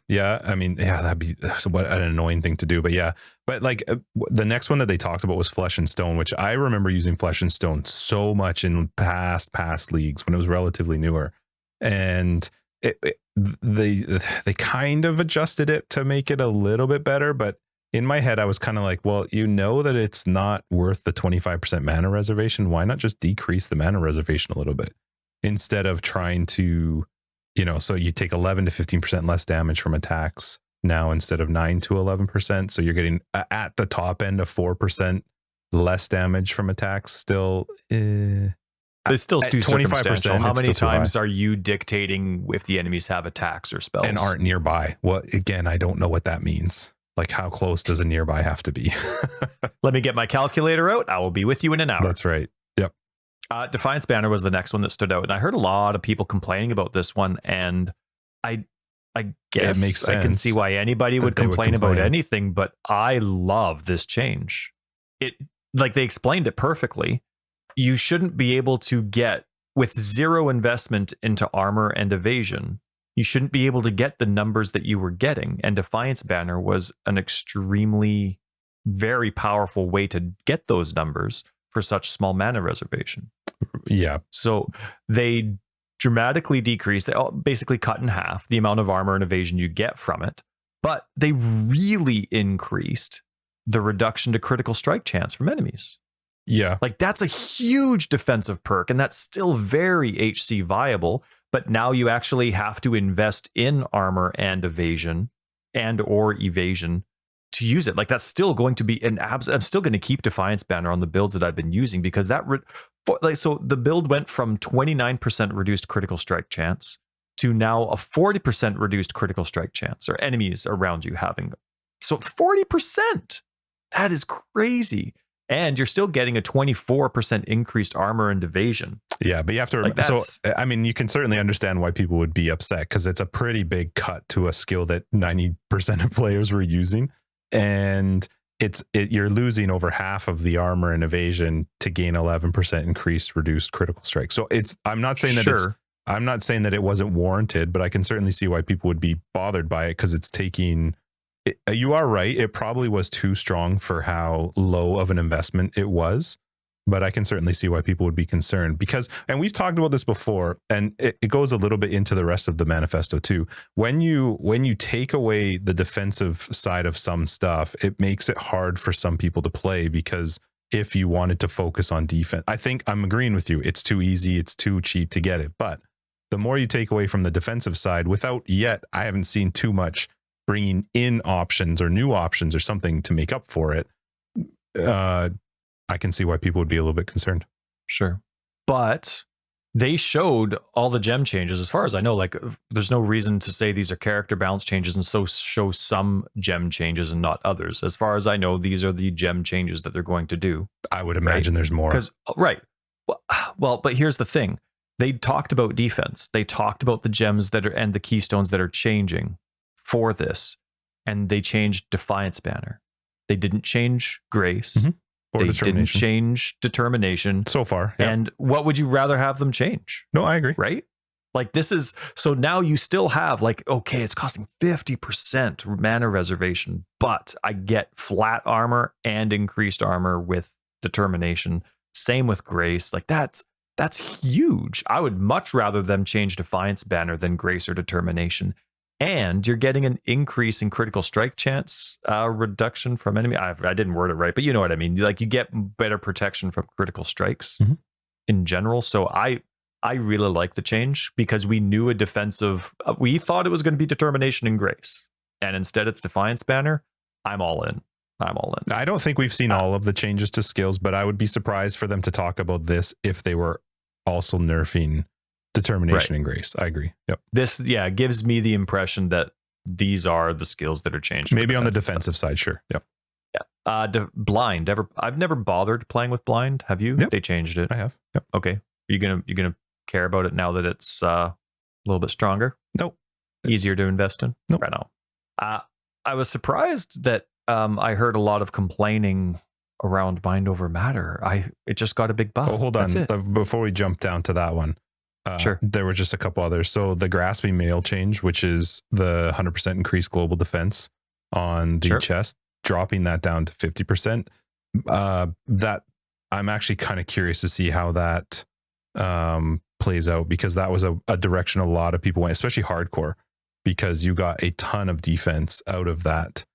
mean, that'd be what an annoying thing to do, but like the next one that they talked about was Flesh and Stone, which I remember using Flesh and Stone so much in past leagues when it was relatively newer, and they kind of adjusted it to make it a little bit better, but in my head I was kind of like, well, that it's not worth the 25% mana reservation. Why not just decrease the mana reservation a little bit instead of trying to, so you take 11 to 15% less damage from attacks now instead of 9 to 11%. So you're getting at the top end of 4% less damage from attacks still. It's still too 25%. How many times are you dictating if the enemies have attacks or spells and aren't nearby? Well, again, I don't know what that means. Like, how close does a nearby have to be? Let me get my calculator out. I will be with you in an hour. That's right. Yep. Defiance Banner was the next one that stood out, and I heard a lot of people complaining about this one, and I guess it makes sense I can see why anybody would complain about anything, but I love this change. It, like, they explained it perfectly. You shouldn't be able to get, with 0 investment into armor and evasion, you shouldn't be able to get the numbers that you were getting. And Defiance Banner was an extremely, very powerful way to get those numbers for such small mana reservation. Yeah. So they dramatically decreased, they basically cut in half the amount of armor and evasion you get from it, but they really increased the reduction to critical strike chance from enemies. Yeah. Like, that's a huge defensive perk, and that's still very HC viable, but now you actually have to invest in armor and evasion or evasion to use it. Like, that's still going to be I'm still going to keep Defiance Banner on the builds that I've been using, because that so the build went from 29% reduced critical strike chance to now a 40% reduced critical strike chance, or enemies around you having. So 40%. That is crazy. And you're still getting a 24% increased armor and evasion. Yeah, but you have to remember. So, I mean, you can certainly understand why people would be upset, because it's a pretty big cut to a skill that 90% of players were using. And you're losing over half of the armor and evasion to gain 11% increased reduced critical strike. So I'm not saying that I'm not saying that it wasn't warranted, but I can certainly see why people would be bothered by it, because it's taking. You are right. It probably was too strong for how low of an investment it was, but I can certainly see why people would be concerned, because, and we've talked about this before, and it goes a little bit into the rest of the manifesto too. When you take away the defensive side of some stuff, it makes it hard for some people to play, because if you wanted to focus on defense, I think I'm agreeing with you. It's too easy. It's too cheap to get it. But the more you take away from the defensive side, I haven't seen too much bringing in options or new options or something to make up for it, I can see why people would be a little bit concerned. Sure. But they showed all the gem changes. As far as I know, like, there's no reason to say these are character balance changes and so show some gem changes and not others. As far as I know, these are the gem changes that they're going to do. I would imagine there's more. Right. Well, but here's the thing. They talked about defense. They talked about the gems that are, and the keystones that are changing for this, and they changed Defiance Banner. They didn't change Grace. Mm-hmm. They didn't change Determination so far. Yeah. And what would you rather have them change? No, I agree. Right? Like, this is, so now you still have, like, okay, it's costing 50% mana reservation, but I get flat armor and increased armor with Determination. Same with Grace. Like, that's huge. I would much rather them change Defiance Banner than Grace or Determination. And you're getting an increase in critical strike chance reduction from enemy. I didn't word it right, but you know what I mean. Like, you get better protection from critical strikes in general. So I really like the change, because we knew a defensive. We thought it was going to be Determination and Grace, and instead it's Defiance Banner. I'm all in. I don't think we've seen all of the changes to skills, but I would be surprised for them to talk about this if they were also nerfing Determination and Grace. I agree. Yep. This, gives me the impression that these are the skills that are changed. Maybe on the defensive side, sure. Yep. Yeah. Blind. I've never bothered playing with Blind. Have you? Yep. They changed it. I have. Yep. Okay. You're gonna care about it now that it's a little bit stronger? Nope. Easier to invest in? Nope. Right now. I was surprised that I heard a lot of complaining around Mind Over Matter. It just got a big buff. Oh, hold on. Before we jump down to that one. Sure. There were just a couple others. So the Grasping Mail change, which is the 100% increased global defense on the chest, dropping that down to 50%. That I'm actually kind of curious to see how that plays out, because that was a direction a lot of people went, especially hardcore, because you got a ton of defense out of that.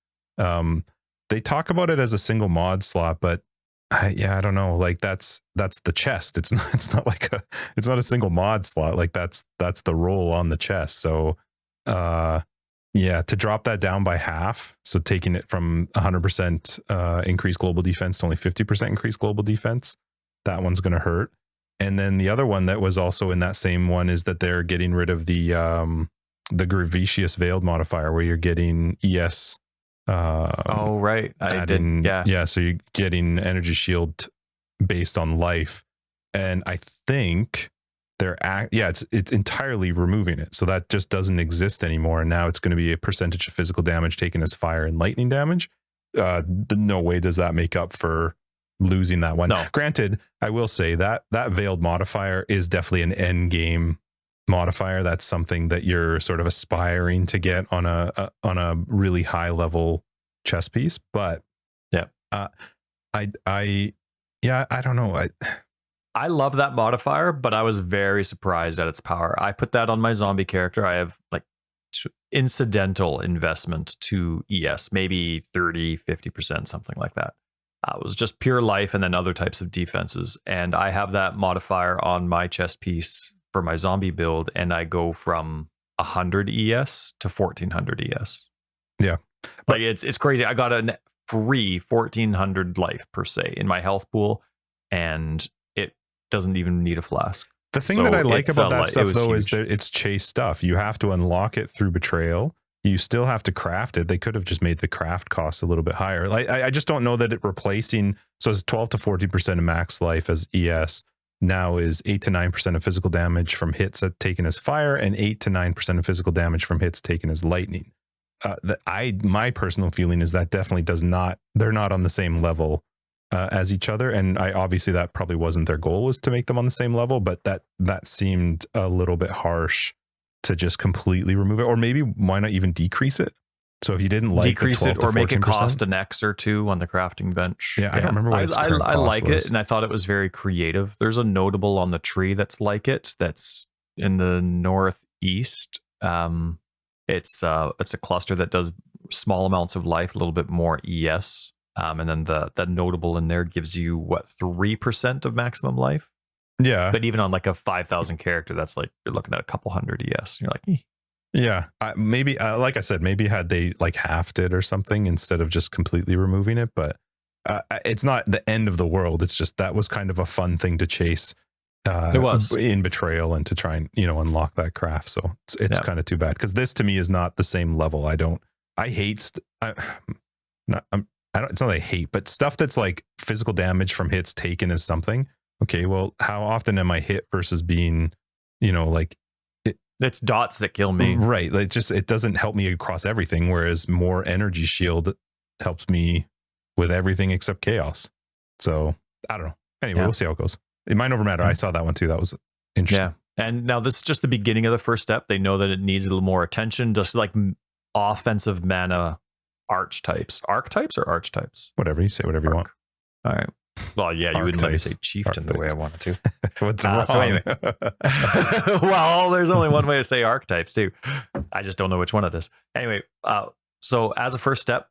They talk about it as a single mod slot, but I don't know. Like, that's the chest. It's not a single mod slot. Like, that's the roll on the chest. So, to drop that down by half. So taking it from 100% increased global defense to only 50% increased global defense, that one's going to hurt. And then the other one that was also in that same one is that they're getting rid of the Gravicious Veiled modifier, where you're getting ES Oh, right. I did. Yeah. Yeah. So you're getting energy shield based on life. And I think it's entirely removing it. So that just doesn't exist anymore. And now it's going to be a percentage of physical damage taken as fire and lightning damage. No way does that make up for losing that one. No. Granted, I will say that veiled modifier is definitely an end game modifier. That's something that you're sort of aspiring to get on a really high level chess piece. But yeah, I don't know. I love that modifier, but I was very surprised at its power. I put that on my zombie character. I have like incidental investment to ES, maybe 30, 50%, something like that. It was just pure life and then other types of defenses. And I have that modifier on my chess piece for my zombie build, and I go from 100 ES to 1400 ES. Yeah. Like it's crazy. I got a free 1400 life per se in my health pool, and it doesn't even need a flask. The thing that I like about that stuff, though, is that it's chase stuff. You have to unlock it through betrayal. You still have to craft it. They could have just made the craft cost a little bit higher. Like I just don't know that it replacing. So it's 12 to 14% of max life as ES. Now is 8 to 9% of physical damage from hits taken as fire, and 8 to 9% of physical damage from hits taken as lightning. My personal feeling is that definitely does not. They're not on the same level as each other, and obviously that probably wasn't their goal, was to make them on the same level. But that seemed a little bit harsh to just completely remove it, or maybe why not even decrease it? So if you didn't like decrease it, or make it cost an X or two on the crafting bench. Yeah, I don't remember what I like it, and I thought it was very creative. There's a notable on the tree that's like it. That's in the northeast. It's a cluster that does small amounts of life, a little bit more ES, and then that notable in there gives you 3% of maximum life. Yeah, but even on like a 5,000 character, that's like you're looking at a couple hundred ES. You're like, yeah, maybe like I said, maybe had they like halved it or something instead of just completely removing it. But it's not the end of the world. It's just that was kind of a fun thing to chase. It was in betrayal and to try and unlock that craft. So it's kind of too bad, because this to me is not the same level. I hate. It's not that I hate, but stuff that's like physical damage from hits taken as something. Okay, well, how often am I hit versus being, like it's dots that kill me, right? Like it doesn't help me across everything. Whereas more energy shield helps me with everything except chaos. So I don't know. Anyway, we'll see how it goes. In Mind Over Matter, I saw that one too. That was interesting. Yeah, and now this is just the beginning of the first step. They know that it needs a little more attention, just like offensive mana archetypes or archetypes. Whatever you say, whatever you want. All right. Well, yeah, you wouldn't let me say chieftain the way I wanted to. What's wrong? So anyway, well, there's only one way to say archetypes too. I just don't know which one it is. Anyway, so as a first step,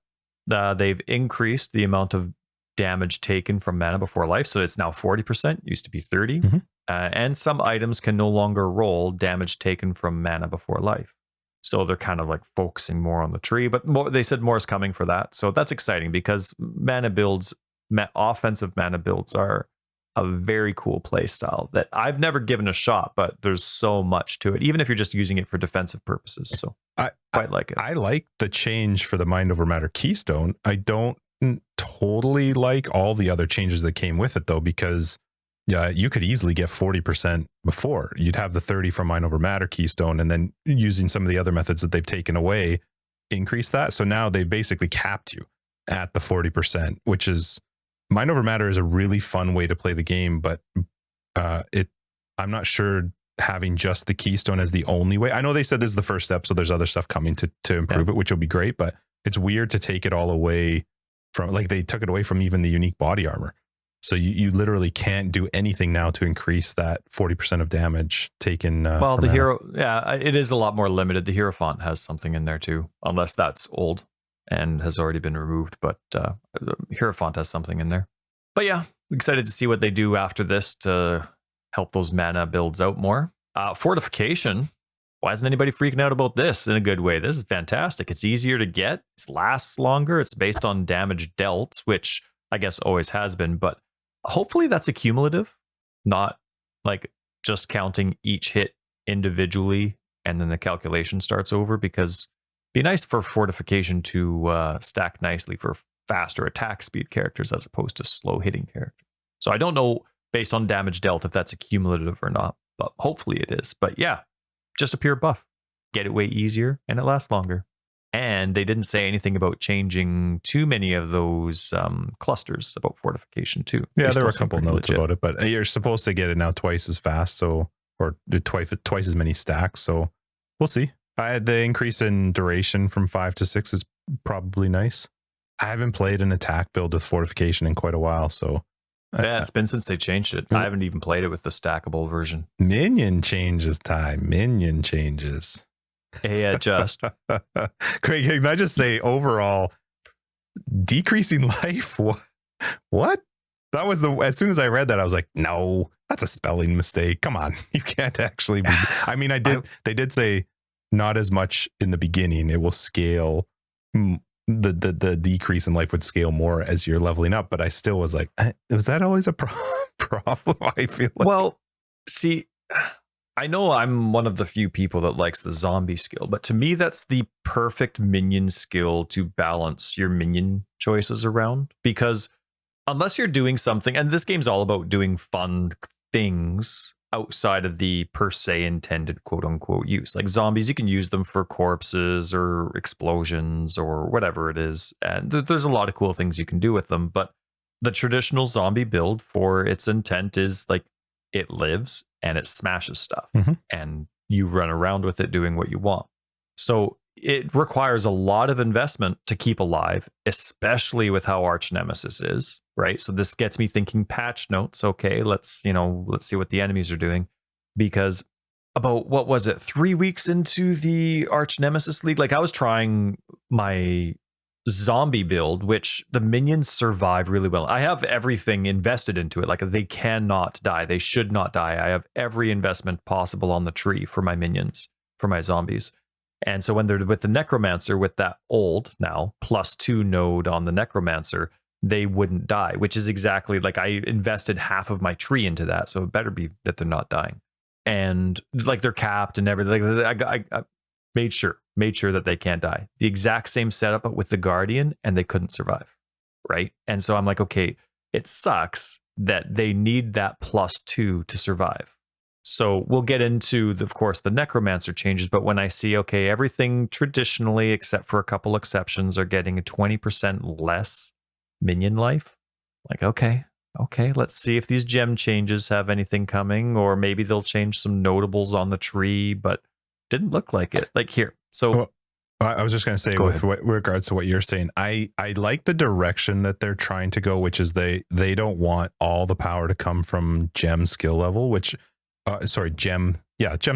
they've increased the amount of damage taken from mana before life. So it's now 40%, used to be 30. Mm-hmm. And some items can no longer roll damage taken from mana before life. So they're kind of like focusing more on the tree, but they said more is coming for that. So that's exciting, because offensive mana builds are a very cool play style that I've never given a shot, but there's so much to it, even if you're just using it for defensive purposes. So I quite like it. I like the change for the Mind Over Matter keystone. I don't totally like all the other changes that came with it, though, because you could easily get 40% before. You'd have the 30 from Mind Over Matter keystone, and then using some of the other methods that they've taken away, increase that. So now they basically capped you at the 40%, which is, Mind Over Matter is a really fun way to play the game, but I'm not sure having just the keystone as the only way. I know they said this is the first step, so there's other stuff coming to improve it, which will be great, but it's weird to take it all away from, like, they took it away from even the unique body armor. So you literally can't do anything now to increase that 40% of damage taken. Well, the hero, it is a lot more limited. The Hierophant has something in there too, unless that's old and has already been removed. But the Hierophant has something in there. But yeah, excited to see what they do after this to help those mana builds out more. Fortification. Why isn't anybody freaking out about this in a good way? This is fantastic. It's easier to get. It lasts longer. It's based on damage dealt, which I guess always has been, but hopefully that's accumulative, not like just counting each hit individually and then the calculation starts over, because Be nice for Fortification to stack nicely for faster attack speed characters as opposed to slow hitting characters. So I don't know based on damage dealt if that's a cumulative or not, but hopefully it is. But yeah, just a pure buff. Get it way easier and it lasts longer. And they didn't say anything about changing too many of those clusters about Fortification too. Yeah, there were a couple notes about it, but you're supposed to get it now twice as fast, so or twice as many stacks. So we'll see. The increase in duration from 5 to 6 is probably nice. I haven't played an attack build with Fortification in quite a while, so yeah, it's been since they changed it. I haven't even played it with the stackable version. Minion changes time. Minion changes. Yeah, just Craig, can I just say overall decreasing life? What? That was as soon as I read that, I was like, no, that's a spelling mistake. Come on, you can't actually be. I mean, they did say not as much in the beginning. It will scale. The decrease in life would scale more as you're leveling up, but I still was like, was that always a problem? I feel like. Well, see, I know I'm one of the few people that likes the zombie skill, but to me, that's the perfect minion skill to balance your minion choices around. Because unless you're doing something, and this game's all about doing fun things outside of the per se intended quote unquote use. Like zombies, you can use them for corpses or explosions or whatever it is. And there's a lot of cool things you can do with them. But the traditional zombie build for its intent is like it lives and it smashes stuff and you run around with it doing what you want. So it requires a lot of investment to keep alive, especially with how Arch Nemesis is, right? So this gets me thinking patch notes. Okay, let's see what the enemies are doing, because about, what was it, 3 weeks into the Arch Nemesis League, like I was trying my zombie build, which the minions survive really well. I have everything invested into it. Like they cannot die. They should not die. I have every investment possible on the tree for my minions, for my zombies. And so when they're with the Necromancer, with that old now +2 node on the Necromancer, they wouldn't die, which is exactly like I invested half of my tree into that. So it better be that they're not dying. And like they're capped and everything. I made sure that they can't die. The exact same setup but with the Guardian, and they couldn't survive. Right. And so I'm like, okay, it sucks that they need that +2 to survive. So we'll get into, of course, the Necromancer changes. But when I see, okay, everything traditionally, except for a couple exceptions, are getting a 20% less minion life. Like, okay, let's see if these gem changes have anything coming, or maybe they'll change some notables on the tree, but didn't look like it. Like here. So I was just going to say, with regards to what you're saying, I like the direction that they're trying to go, which is they don't want all the power to come from gem skill level, which gem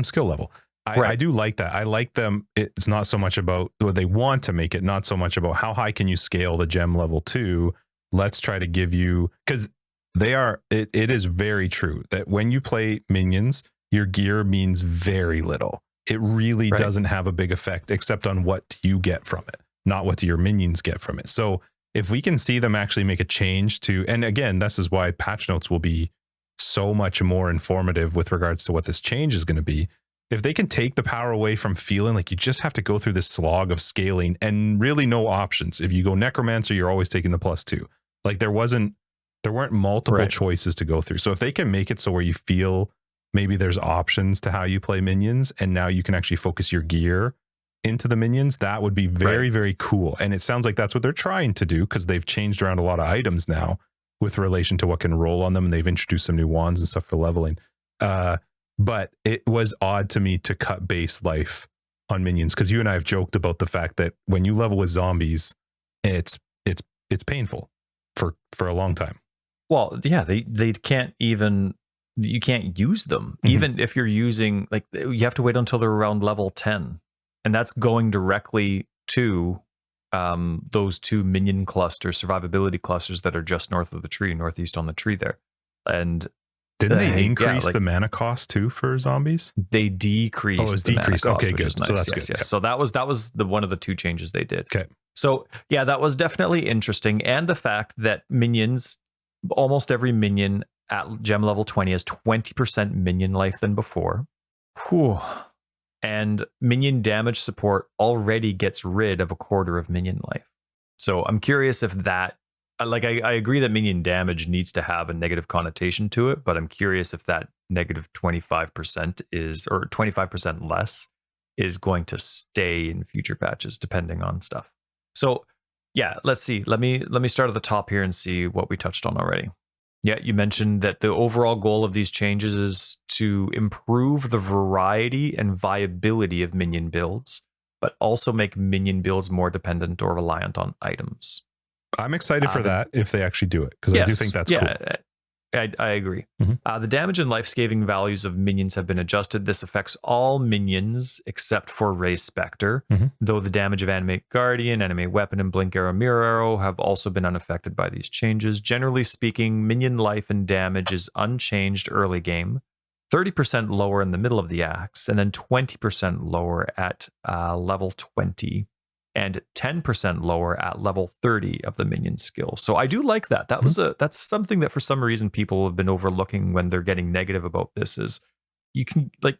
skill level. I do like that. I like them. It's not so much about what they want to make it, not so much about how high can you scale the gem level to. Let's try to give you, because it is very true that when you play minions, your gear means very little. It really doesn't have a big effect except on what you get from it, not what your minions get from it. So if we can see them actually make a change to, and again, this is why patch notes will be so much more informative with regards to what this change is going to be. If they can take the power away from feeling like you just have to go through this slog of scaling and really no options. If you go Necromancer, you're always taking the +2. Like there weren't multiple choices to go through. So if they can make it so where you feel maybe there's options to how you play minions, and now you can actually focus your gear into the minions, that would be very, very cool. And it sounds like that's what they're trying to do, because they've changed around a lot of items now with relation to what can roll on them, and they've introduced some new wands and stuff for leveling. But it was odd to me to cut base life on minions, because you and I have joked about the fact that when you level with zombies, it's painful for a long time. Well, yeah, they can't even, you can't use them. Even if you're using, like, you have to wait until they're around level 10, and that's going directly to those 2 minion clusters, survivability clusters that are just north of the tree, northeast on the tree there. And didn't they increase the mana cost too for zombies? They decreased. Oh, it was decreased. Okay, good. Nice. So that's good. Yeah. So that was the one of the 2 changes they did. Okay. So yeah, that was definitely interesting, and the fact that minions, almost every minion at gem level 20 has 20% minion life than before. Whew. and minion damage support already gets rid of a quarter of minion life. So I'm curious if that, like, I agree that minion damage needs to have a negative connotation to it, but I'm curious if that negative 25% is, or 25% less, is going to stay in future patches depending on stuff. So yeah, let's see. Let me start at the top here and see what we touched on already. Yeah, you mentioned that the overall goal of these changes is to improve the variety and viability of minion builds, but also make minion builds more dependent or reliant on items. I'm excited for that if they actually do it, because I do think that's cool. I agree. The damage and life-scaling values of minions have been adjusted. This affects all minions except for Raise Spectre, though the damage of Animate Guardian, Animate Weapon, and Blink Arrow, Mirror Arrow have also been unaffected by these changes. Generally speaking, minion life and damage is unchanged early game, 30% lower in the middle of the axe, and then 20% lower at level 20. And 10% lower at level 30 of the minion skill. So I do like that. That was that's something that for some reason people have been overlooking when they're getting negative about this, is you can, like,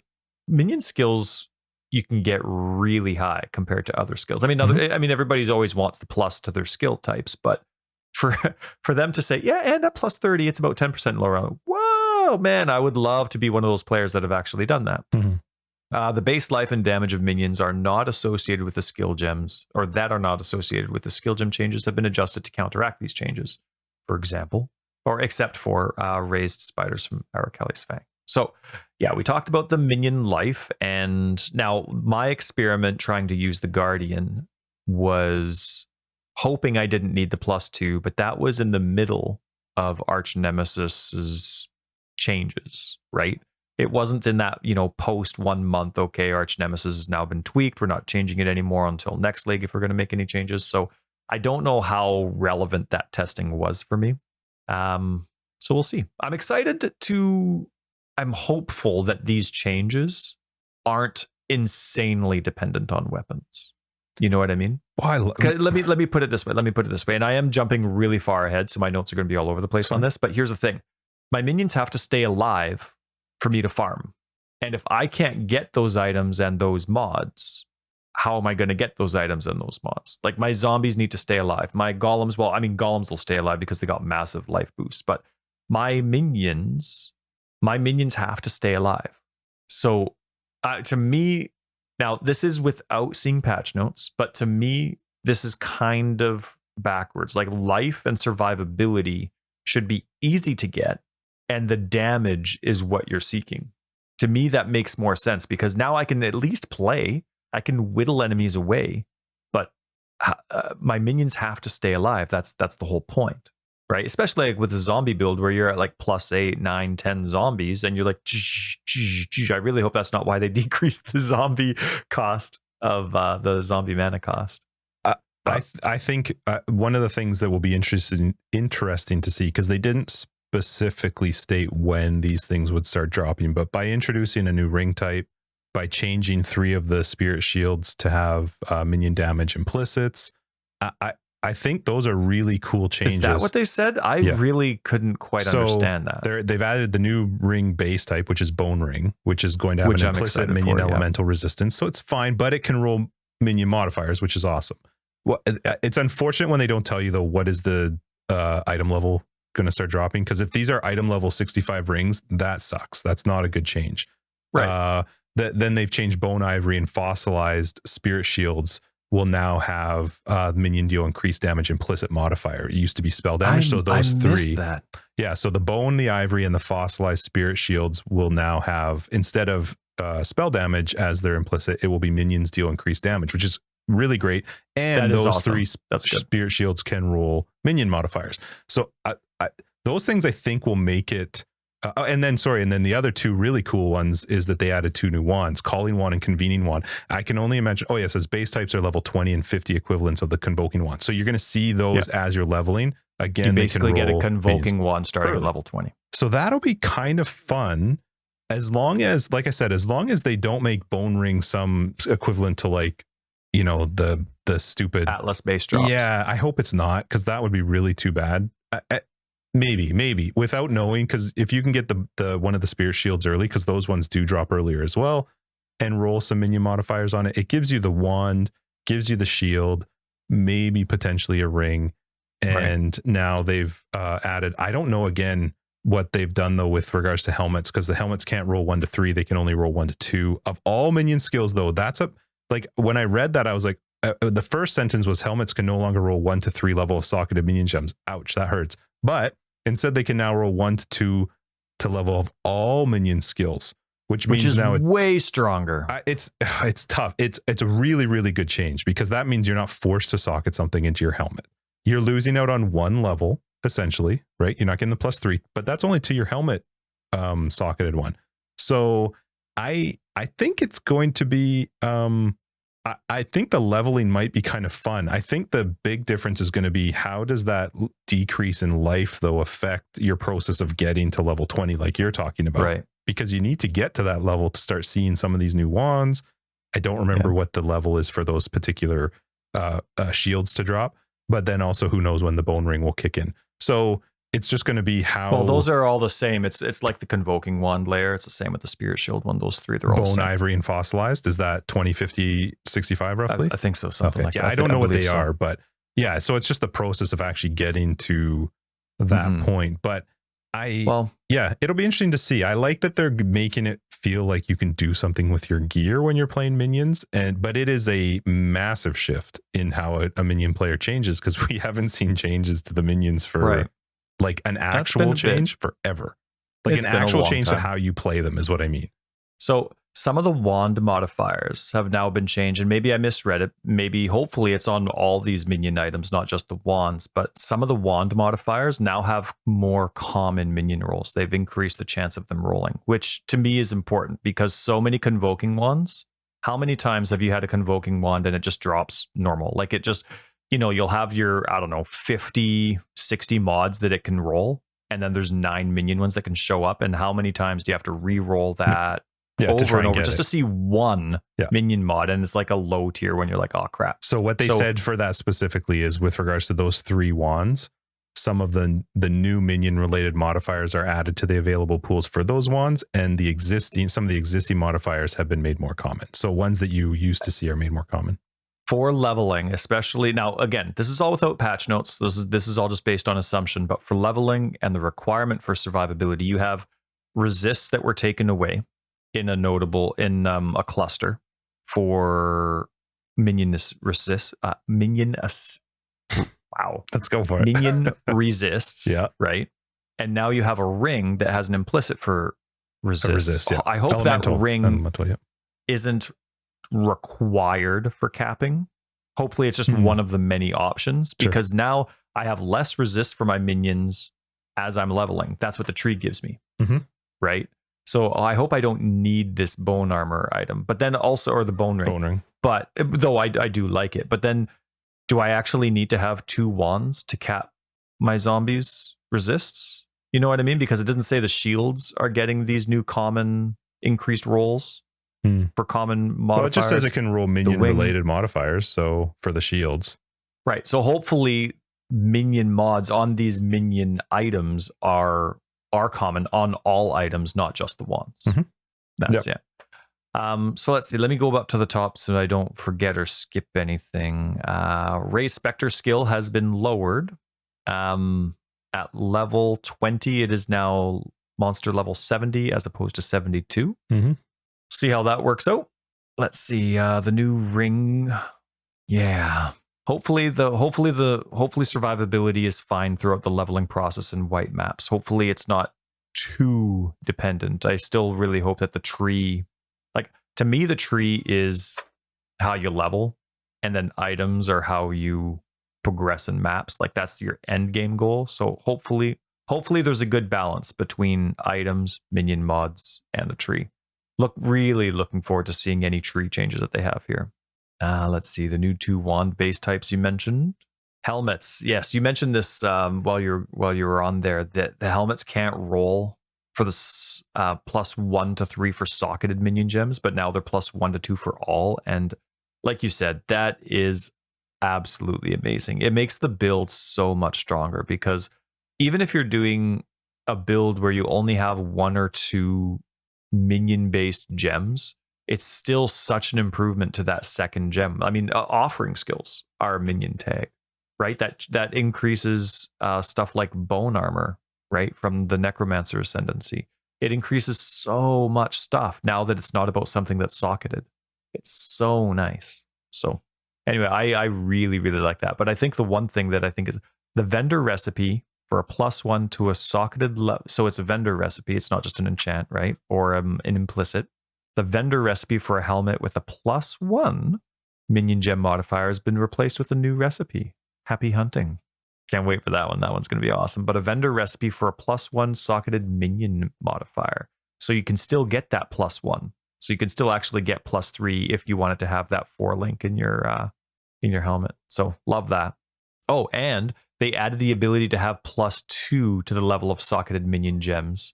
minion skills you can get really high compared to other skills. I mean, everybody's always wants the plus to their skill types, but for them to say, yeah, and at plus 30, it's about 10% lower. Whoa, man, I would love to be one of those players that have actually done that. The base life and damage of minions are not associated with the skill gems, or that are not associated with the skill gem changes, have been adjusted to counteract these changes, for example, or except for raised spiders from Araceli's Fang. So yeah, we talked about the minion life, and now my experiment trying to use the Guardian was hoping I didn't need the +2, but that was in the middle of Arch Nemesis's changes, right? It wasn't in that, post 1 month, okay, Arch Nemesis has now been tweaked, we're not changing it anymore until next league if we're going to make any changes. So I don't know how relevant that testing was for me. So we'll see. I'm excited I'm hopeful that these changes aren't insanely dependent on weapons. You know what I mean? Let me put it this way. And I am jumping really far ahead, so my notes are going to be all over the place on this. But here's the thing. My minions have to stay alive for me to farm. And if I can't get those items and those mods, how am I going to get those items and those mods? Like, my zombies need to stay alive. My golems, golems will stay alive because they got massive life boosts, but my minions have to stay alive. So to me, now this is without seeing patch notes, but to me, this is kind of backwards. Like, life and survivability should be easy to get, and the damage is what you're seeking. To me, that makes more sense, because now I can at least play. I can whittle enemies away, but my minions have to stay alive. That's the whole point, right? Especially like with the zombie build where you're at like +8, 9, 10 zombies, and you're like, I really hope that's not why they decreased the zombie cost of the zombie mana cost. I think one of the things that will be interesting to see, because they didn't specifically state when these things would start dropping, but by introducing a new ring type, by changing 3 of the spirit shields to have minion damage implicits, I think those are really cool changes. Is that what they said? I really couldn't quite understand that. They've added the new ring base type, which is Bone Ring, which is going to have an implicit minion elemental resistance. So it's fine, but it can roll minion modifiers, which is awesome. Well, it's unfortunate when they don't tell you, though, what is the item level going to start dropping, because if these are item level 65 rings, that sucks. That's not a good change, right? Then they've changed Bone Ivory and Fossilized Spirit Shields will now have minion deal increased damage implicit modifier. It used to be spell damage, so those 3 yeah, so the Bone, the Ivory, and the Fossilized Spirit Shields will now have, instead of spell damage as their implicit, it will be minions deal increased damage, which is really great. And those awesome. 3 Spirit Shields can roll minion modifiers. So those things I think will make it. And then the other 2 really cool ones is that they added 2 new wands, Calling Wand and Convening Wand. I can only imagine. Oh, yes, as base types are level 20 and 50 equivalents of the Convoking Wand. So you're going to see those as you're leveling. Again, you basically get a Convoking Wand starting at level 20. So that'll be kind of fun, as long as, like I said, as long as they don't make Bone Ring some equivalent to, like, the stupid Atlas base drops. Yeah, I hope it's not, because that would be really too bad. Maybe without knowing, because if you can get the one of the spirit shields early, because those ones do drop earlier as well, and roll some minion modifiers on it. It gives you the wand, gives you the shield, maybe potentially a ring. And now they've added, I don't know again what they've done though with regards to helmets, because the helmets can't roll 1 to 3, they can only roll 1 to 2 of all minion skills though. That's a, like, when I read that I was like, the first sentence was helmets can no longer roll 1 to 3 level of socketed minion gems. Ouch, that hurts. But instead they can now roll 1 to 2 to level of all minion skills, which means is now way stronger. It's tough. It's a really, really good change, because that means you're not forced to socket something into your helmet. You're losing out on 1 level essentially, right? You're not getting the +3, but that's only to your helmet socketed one. So I think it's going to be I think the leveling might be kind of fun. I think the big difference is going to be, how does that decrease in life though affect your process of getting to level 20 like you're talking about? Right. Because you need to get to that level to start seeing some of these new wands. I don't remember what the level is for those particular shields to drop, but then also who knows when the bone ring will kick in. So it's just going to be how. Well, those are all the same. It's like the convoking wand layer. It's the same with the spirit shield one. Those 3, they're all bone, the same. ivory, and fossilized. Is that 20, 50, 65 roughly? I think so. Something like that. I don't know what they are, but yeah. So it's just the process of actually getting to that point. But it'll be interesting to see. I like that they're making it feel like you can do something with your gear when you're playing minions, but it is a massive shift in how a minion player changes, because we haven't seen changes to the minions for like an actual change forever. Like an actual change to how you play them is what I mean. So some of the wand modifiers have now been changed, and maybe I misread it. Maybe, hopefully, it's on all these minion items, not just the wands. But some of the wand modifiers now have more common minion rolls. They've increased the chance of them rolling, which to me is important, because so many convoking wands. How many times have you had a convoking wand and it just drops normal? Like it just, you'll have your, I don't know, 50, 60 mods that it can roll, and then there's 9 minion ones that can show up. And how many times do you have to re-roll that over and over just to see one minion mod? And it's like a low tier when you're like, oh crap. So what they said for that specifically is, with regards to those 3 wands, some of the new minion related modifiers are added to the available pools for those wands, and some of the existing modifiers have been made more common. So ones that you used to see are made more common. For leveling, especially now, again, this is all without patch notes. This is all just based on assumption. But for leveling and the requirement for survivability, you have resists that were taken away in a cluster for minion resists. Wow, let's go for it. Minion resists, right? And now you have a ring that has an implicit for resist. I hope that ring isn't required for capping. Hopefully it's just one of the many options, because now I have less resist for my minions as I'm leveling. That's what the tree gives me, right? So I hope I don't need this bone armor item, but then also, or the bone ring. But though I do like it, but then do I actually need to have 2 wands to cap my zombies resists? You know what I mean? Because it doesn't say the shields are getting these new common increased rolls for common modifiers. Well, it just says it can roll minion related modifiers. So for the shields, right? So hopefully minion mods on these minion items are common on all items, not just the wands. That's it. So let's see. Let me go up to the top so I don't forget or skip anything. Ray Spectre skill has been lowered. At level 20, it is now monster level 70 as opposed to 72. See how that works out. Let's see. The new ring. Yeah. Hopefully survivability is fine throughout the leveling process in white maps. Hopefully it's not too dependent. I still really hope that the tree, like, to me, the tree is how you level, and then items are how you progress in maps. Like, that's your end game goal. So hopefully there's a good balance between items, minion mods, and the tree. Really looking forward to seeing any tree changes that they have here. Let's see, the new 2 wand base types you mentioned. Helmets. Yes, you mentioned this while you were on there, that the helmets can't roll for the +1 to 3 for socketed minion gems, but now they're +1 to 2 for all. And like you said, that is absolutely amazing. It makes the build so much stronger, because even if you're doing a build where you only have 1 or 2 minion based gems, it's still such an improvement to that second gem. I mean, offering skills are minion tag, right? That increases stuff like bone armor, right, from the necromancer ascendancy. It increases so much stuff now that it's not about something that's socketed. It's so nice. So anyway, I really, really like that. But I think the one thing that I think is the vendor recipe for a +1 to a socketed so it's a vendor recipe. It's not just an enchant, right? Or an implicit. The vendor recipe for a helmet with a +1 minion gem modifier has been replaced with a new recipe. Happy hunting. Can't wait for that one. That one's going to be awesome. But a vendor recipe for a +1 socketed minion modifier. So you can still get that +1. So you can still actually get +3 if you wanted to have that 4 link in your helmet. So love that. Oh, and they added the ability to have +2 to the level of socketed minion gems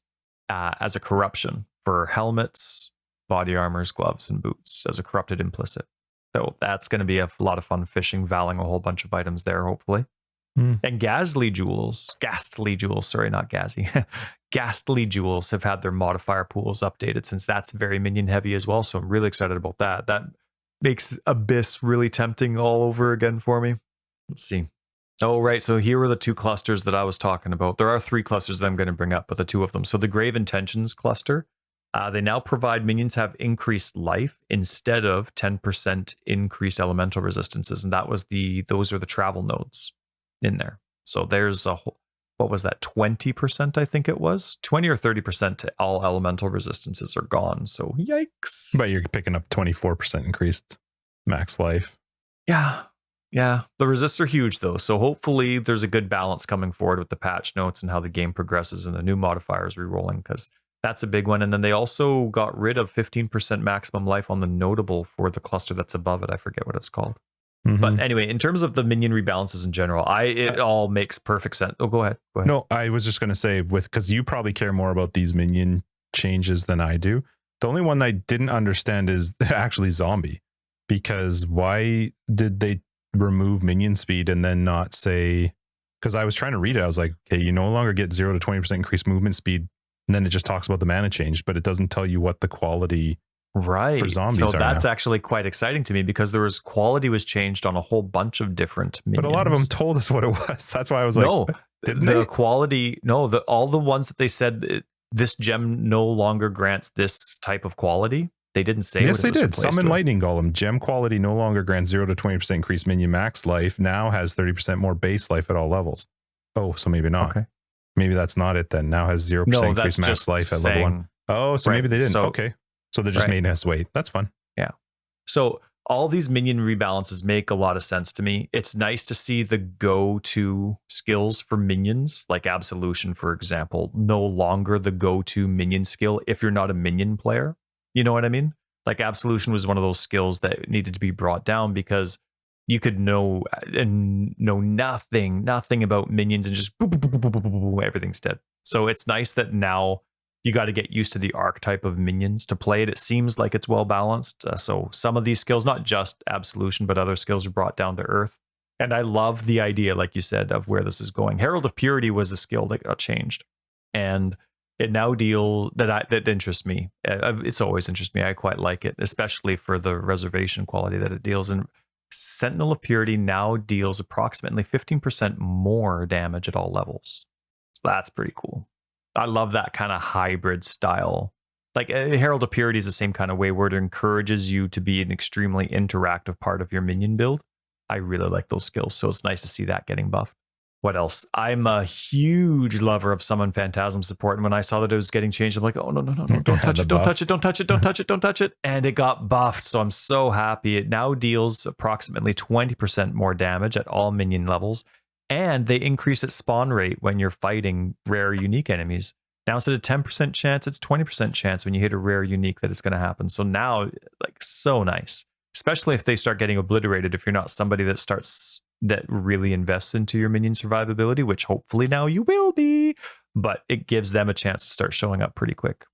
as a corruption for helmets, body armors, gloves, and boots as a corrupted implicit. So that's going to be a lot of fun fishing, valing a whole bunch of items there, hopefully. And ghastly jewels, sorry, not Gazzy. Ghastly jewels have had their modifier pools updated since that's very minion heavy as well. So I'm really excited about that. That makes Abyss really tempting all over again for me. Let's see. Oh, right. So here are the 2 clusters that I was talking about. There are 3 clusters that I'm going to bring up, but the 2 of them. So the Grave Intentions cluster, they now provide minions have increased life instead of 10% increased elemental resistances. And those are the travel nodes in there. So there's a whole, what was that, 20%? I think it was 20 or 30% to all elemental resistances are gone. So yikes. But you're picking up 24% increased max life. Yeah. The resists are huge though. So hopefully there's a good balance coming forward with the patch notes and how the game progresses and the new modifiers re-rolling, because that's a big one. And then they also got rid of 15% maximum life on the notable for the cluster that's above it. I forget what it's called. But anyway, in terms of the minion rebalances in general, it all makes perfect sense. Oh, go ahead. No, I was just going to say, because you probably care more about these minion changes than I do. The only one I didn't understand is actually zombie, because why did they remove minion speed and then not say, because I was trying to read it, I was like, okay, you no longer get 0 to 20% increased movement speed, and then it just talks about the mana change, but it doesn't tell you what the quality for zombies so are that's now. actually quite exciting to me, because quality was changed on a whole bunch of different minions. But a lot of them told us what it was. That's why I was like, no, didn't the they? quality, all the ones that they said this gem no longer grants this type of quality, they didn't say. Yes, what they it was did. Summon with. Lightning Golem. Gem quality no longer grants 0 to 20% increased minion max life. Now has 30% more base life at all levels. Oh, so maybe not. Okay. Maybe that's not it then. Now has 0% increased max life at level 1. Oh, so maybe they didn't. Okay. So they're just making us wait. That's fun. Yeah. So all these minion rebalances make a lot of sense to me. It's nice to see the go-to skills for minions, like Absolution, for example, no longer the go-to minion skill if you're not a minion player. You know what I mean? Like Absolution was one of those skills that needed to be brought down, because you could know nothing about minions and just everything's dead. So it's nice that now you got to get used to the archetype of minions to play it. It seems like it's well balanced. So some of these skills, not just Absolution, but other skills are brought down to earth. And I love the idea, like you said, of where this is going. Herald of Purity was a skill that got changed, and it now that interests me. It's always interested me. I quite like it, especially for the reservation quality that it deals. And Sentinel of Purity now deals approximately 15% more damage at all levels. So that's pretty cool. I love that kind of hybrid style. Like Herald of Purity is the same kind of way, where it encourages you to be an extremely interactive part of your minion build. I really like those skills, so it's nice to see that getting buffed. What else? I'm a huge lover of Summon Phantasm support, and when I saw that it was getting changed, I'm like, oh, no, don't touch it, don't touch it, don't touch it, don't touch it, don't touch it. And it got buffed, so I'm so happy. It now deals approximately 20% more damage at all minion levels, and they increase its spawn rate when you're fighting rare unique enemies. Now instead of 10% chance, it's 20% chance when you hit a rare unique that it's going to happen. So now, like, so nice. Especially if they start getting obliterated, if you're not somebody that really invests into your minion survivability, which hopefully now you will be, but it gives them a chance to start showing up pretty quick.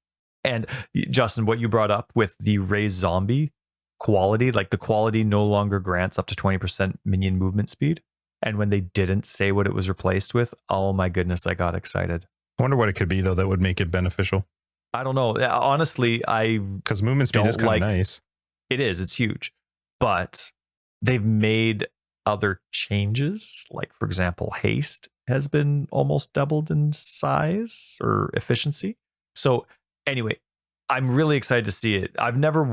And Justin, what you brought up with the raised zombie quality, like the quality no longer grants up to 20% minion movement speed. And when they didn't say what it was replaced with, oh my goodness, I got excited. I wonder what it could be, though, that would make it beneficial. I don't know. Honestly, I Because movement speed don't is kind like of nice. it is. It's huge. But they've made other changes. Like, for example, haste has been almost doubled in size or efficiency. So anyway, I'm really excited to see it. I've never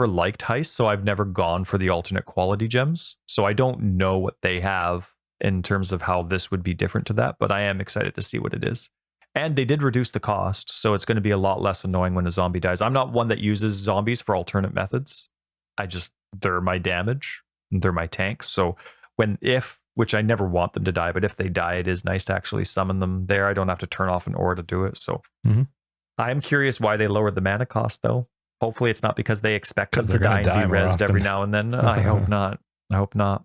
liked heist, so I've never gone for the alternate quality gems. So I don't know what they have in terms of how this would be different to that, but I am excited to see what it is. And they did reduce the cost, so it's going to be a lot less annoying when a zombie dies. I'm not one that uses zombies for alternate methods. They're my damage, they're my tanks. So which I never want them to die, but if they die, it is nice to actually summon them there. I don't have to turn off an aura to do it. So I am curious why they lowered the mana cost, though. Hopefully it's not because they expect them to die and be rezzed every now and then. I hope not. I hope not.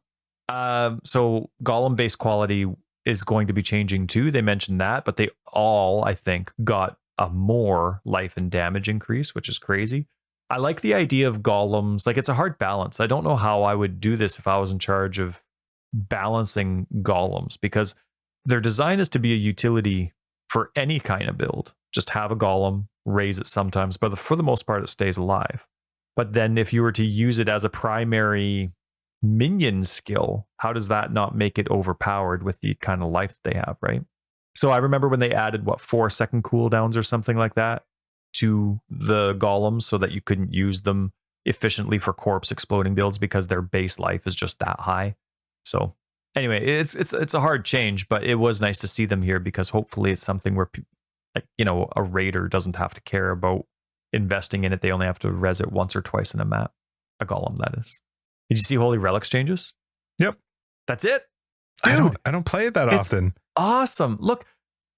So golem-based quality is going to be changing too. They mentioned that, but they all, I think, got a more life and damage increase, which is crazy. I like the idea of golems. Like, it's a hard balance. I don't know how I would do this if I was in charge of balancing golems, because their design is to be a utility for any kind of build. Just have a golem, raise it sometimes, but for the most part, it stays alive. But then if you were to use it as a primary minion skill, how does that not make it overpowered with the kind of life that they have, right? So I remember when they added 4-second cooldowns or something like that to the golems so that you couldn't use them efficiently for corpse exploding builds because their base life is just that high. So anyway, it's a hard change, but it was nice to see them here because hopefully it's something where a raider doesn't have to care about investing in it. They only have to res it once or twice in a map. A golem, that is. Did you see Holy Relics changes? Yep. That's it. Dude, I don't play it that often. Awesome. Look,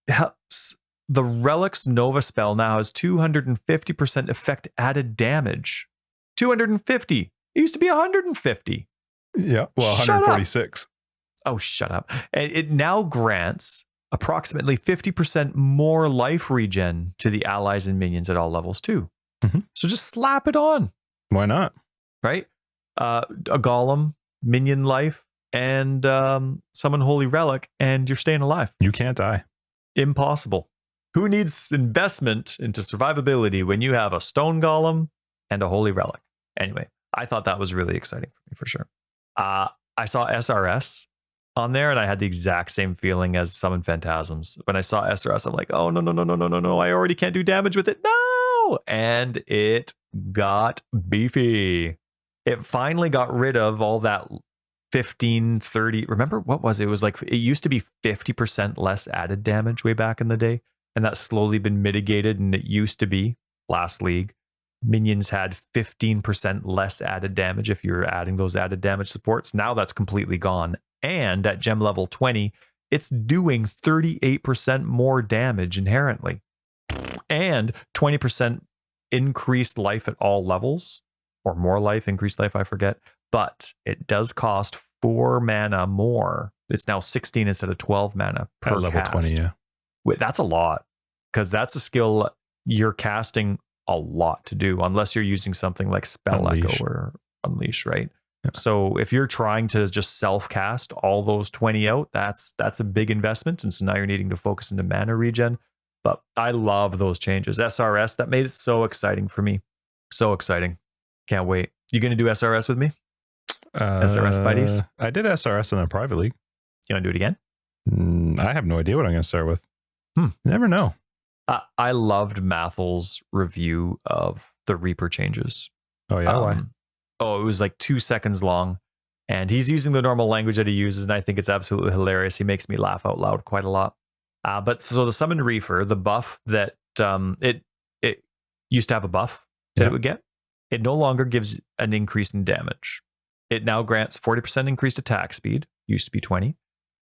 the Relics Nova spell now has 250% effect added damage. 250. It used to be 150. Yeah. Well, 146. Oh, shut up. And it now grants approximately 50% more life regen to the allies and minions at all levels too. So just slap it on. Why not? Right? A golem, minion life, and summon Holy Relic, and you're staying alive. You can't die. Impossible. Who needs investment into survivability when you have a stone golem and a Holy Relic? Anyway, I thought that was really exciting for me for sure. I saw SRS on there, and I had the exact same feeling as Summon Phantasms. When I saw SRS, I'm like, oh, no. I already can't do damage with it. No! And it got beefy. It finally got rid of all that 15, 30. Remember, what was it? It was like, it used to be 50% less added damage way back in the day. And that's slowly been mitigated. And it used to be, last league, minions had 15% less added damage if you're adding those added damage supports. Now that's completely gone. And at gem level 20, it's doing 38% more damage inherently. And 20% increased life at all levels. Or more life, increased life, I forget. But it does cost 4 mana more. It's now 16 instead of 12 mana per level cast. 20, yeah. Wait, that's a lot. Because that's a skill you're casting a lot to do, unless you're using something like Spell Echo or Unleash, right? Yeah. So if you're trying to just self-cast all those 20 out, that's a big investment. And so now you're needing to focus into mana regen. But I love those changes. SRS, that made it so exciting for me. So exciting. Can't wait. You going to do SRS with me? SRS buddies? I did SRS in a private league. You want to do it again? I have no idea what I'm going to start with. Never know. I loved Mathel's review of the Reaper changes. Oh, yeah? Why? It was like 2 seconds long. And he's using the normal language that he uses, and I think it's absolutely hilarious. He makes me laugh out loud quite a lot. But so the Summoned Reaper, the buff that it used to have a buff that it would get, it no longer gives an increase in damage. It now grants 40% increased attack speed, used to be 20,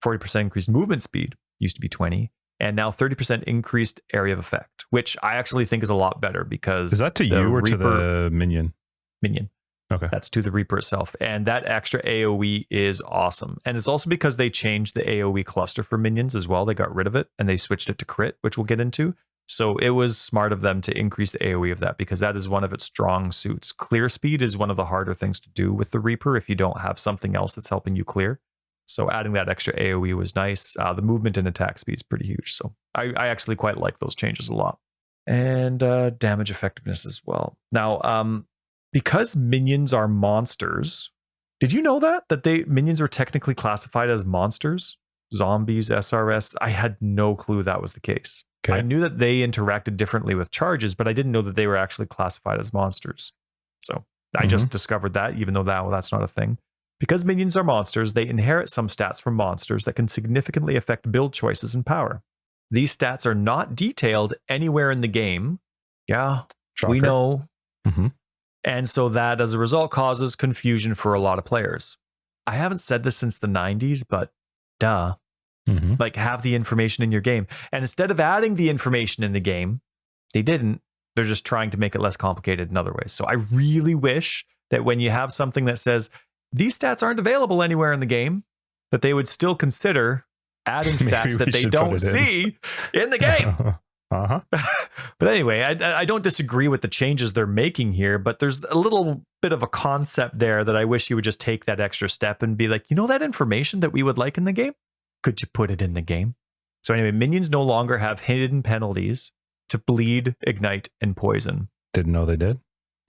40% increased movement speed, used to be 20, and now 30% increased area of effect, which I actually think is a lot better because... Is that to you or to the minion? Minion. Okay. That's to the Reaper itself. And that extra AoE is awesome. And it's also because they changed the AoE cluster for minions as well. They got rid of it and they switched it to crit, which we'll get into. So it was smart of them to increase the AoE of that because that is one of its strong suits. Clear speed is one of the harder things to do with the Reaper if you don't have something else that's helping you clear. So adding that extra AoE was nice. The movement and attack speed is pretty huge. So I actually quite like those changes a lot. and damage effectiveness as well. Now, because minions are monsters, did you know that minions are technically classified as monsters? Zombies, SRS. I had no clue that was the case. Okay. I knew that they interacted differently with charges, but I didn't know that they were actually classified as monsters. So I just discovered that, even though that's not a thing. Because minions are monsters, they inherit some stats from monsters that can significantly affect build choices and power. These stats are not detailed anywhere in the game. Yeah, Shocker. we know. And so that, as a result, causes confusion for a lot of players. I haven't said this since the 90s, but duh. Like, have the information in your game. And instead of adding the information in the game, they didn't. They're just trying to make it less complicated in other ways. So I really wish that when you have something that says, these stats aren't available anywhere in the game, that they would still consider adding stats that they don't see in the game. But anyway, I don't disagree with the changes they're making here, but there's a little bit of a concept there that I wish you would just take that extra step and be like, that information that we would like in the game? Could you put it in the game? So anyway, minions no longer have hidden penalties to bleed, ignite, and poison. Didn't know they did.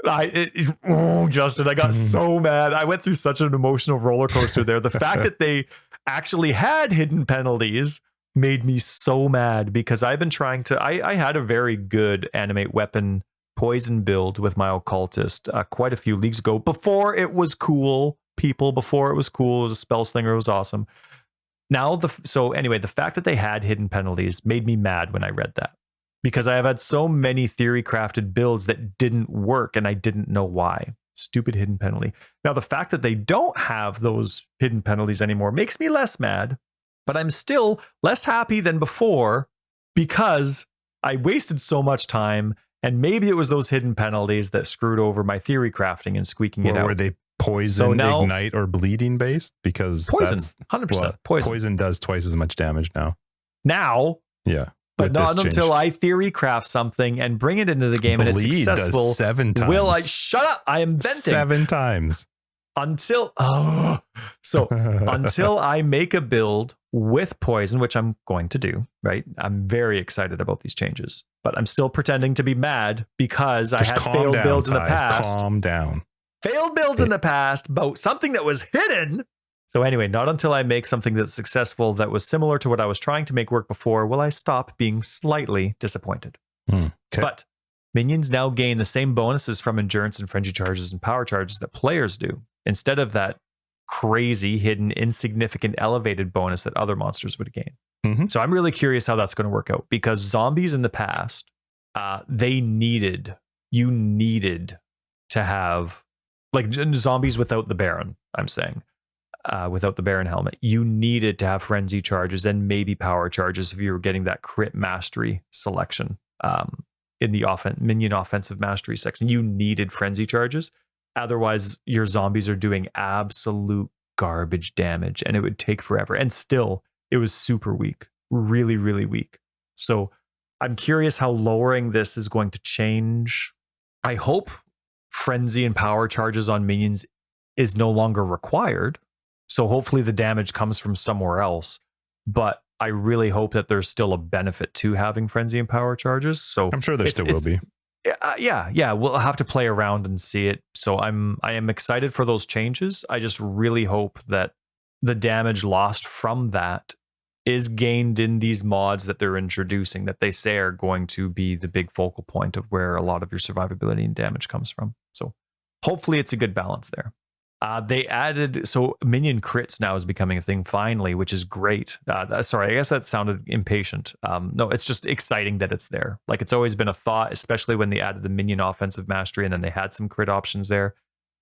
Justin, I got so mad. I went through such an emotional roller coaster there. The fact that they actually had hidden penalties made me so mad, because I've been trying to, I had a very good animate weapon poison build with my occultist quite a few leagues ago, before it was cool, before it was cool. It was a spell slinger. It was awesome. Now, so anyway, the fact that they had hidden penalties made me mad when I read that, because I have had so many theory crafted builds that didn't work and I didn't know why. Stupid hidden penalty. Now, the fact that they don't have those hidden penalties anymore makes me less mad, but I'm still less happy than before, because I wasted so much time, and maybe it was those hidden penalties that screwed over my theory crafting and squeaking it out. Were they poison, ignite, or bleeding based? Because poison, 100% poison. Poison does twice as much damage now. Yeah. But not until I theory craft something and bring it into the game and it's successful. Does 7 times. Will I shut up? I am venting. 7 times. Until I make a build with poison, which I'm going to do, right? I'm very excited about these changes, but I'm still pretending to be mad because I had failed builds in the past. Calm down. Failed builds in the past about something that was hidden. So anyway, not until I make something that's successful that was similar to what I was trying to make work before will I stop being slightly disappointed. Okay. But minions now gain the same bonuses from endurance and frenzy charges and power charges that players do, instead of that crazy, hidden, insignificant, elevated bonus that other monsters would gain. So I'm really curious how that's going to work out, because zombies in the past, you needed to have, like, zombies without the Baron, I'm saying. Without the Baron helmet, you needed to have frenzy charges and maybe power charges if you were getting that crit mastery selection in the minion offensive mastery section. You needed frenzy charges. Otherwise, your zombies are doing absolute garbage damage and it would take forever. And still, it was super weak, really, really weak. So I'm curious how lowering this is going to change. I hope frenzy and power charges on minions is no longer required. So hopefully the damage comes from somewhere else. But I really hope that there's still a benefit to having frenzy and power charges. So I'm sure there still will be. Yeah, we'll have to play around and see it. So I am excited for those changes. I just really hope that the damage lost from that is gained in these mods that they're introducing, that they say are going to be the big focal point of where a lot of your survivability and damage comes from. So hopefully it's a good balance there. They added, so minion crits now is becoming a thing finally, which is great. Sorry, I guess that sounded impatient. No, it's just exciting that it's there. Like, it's always been a thought, especially when they added the minion offensive mastery and then they had some crit options there.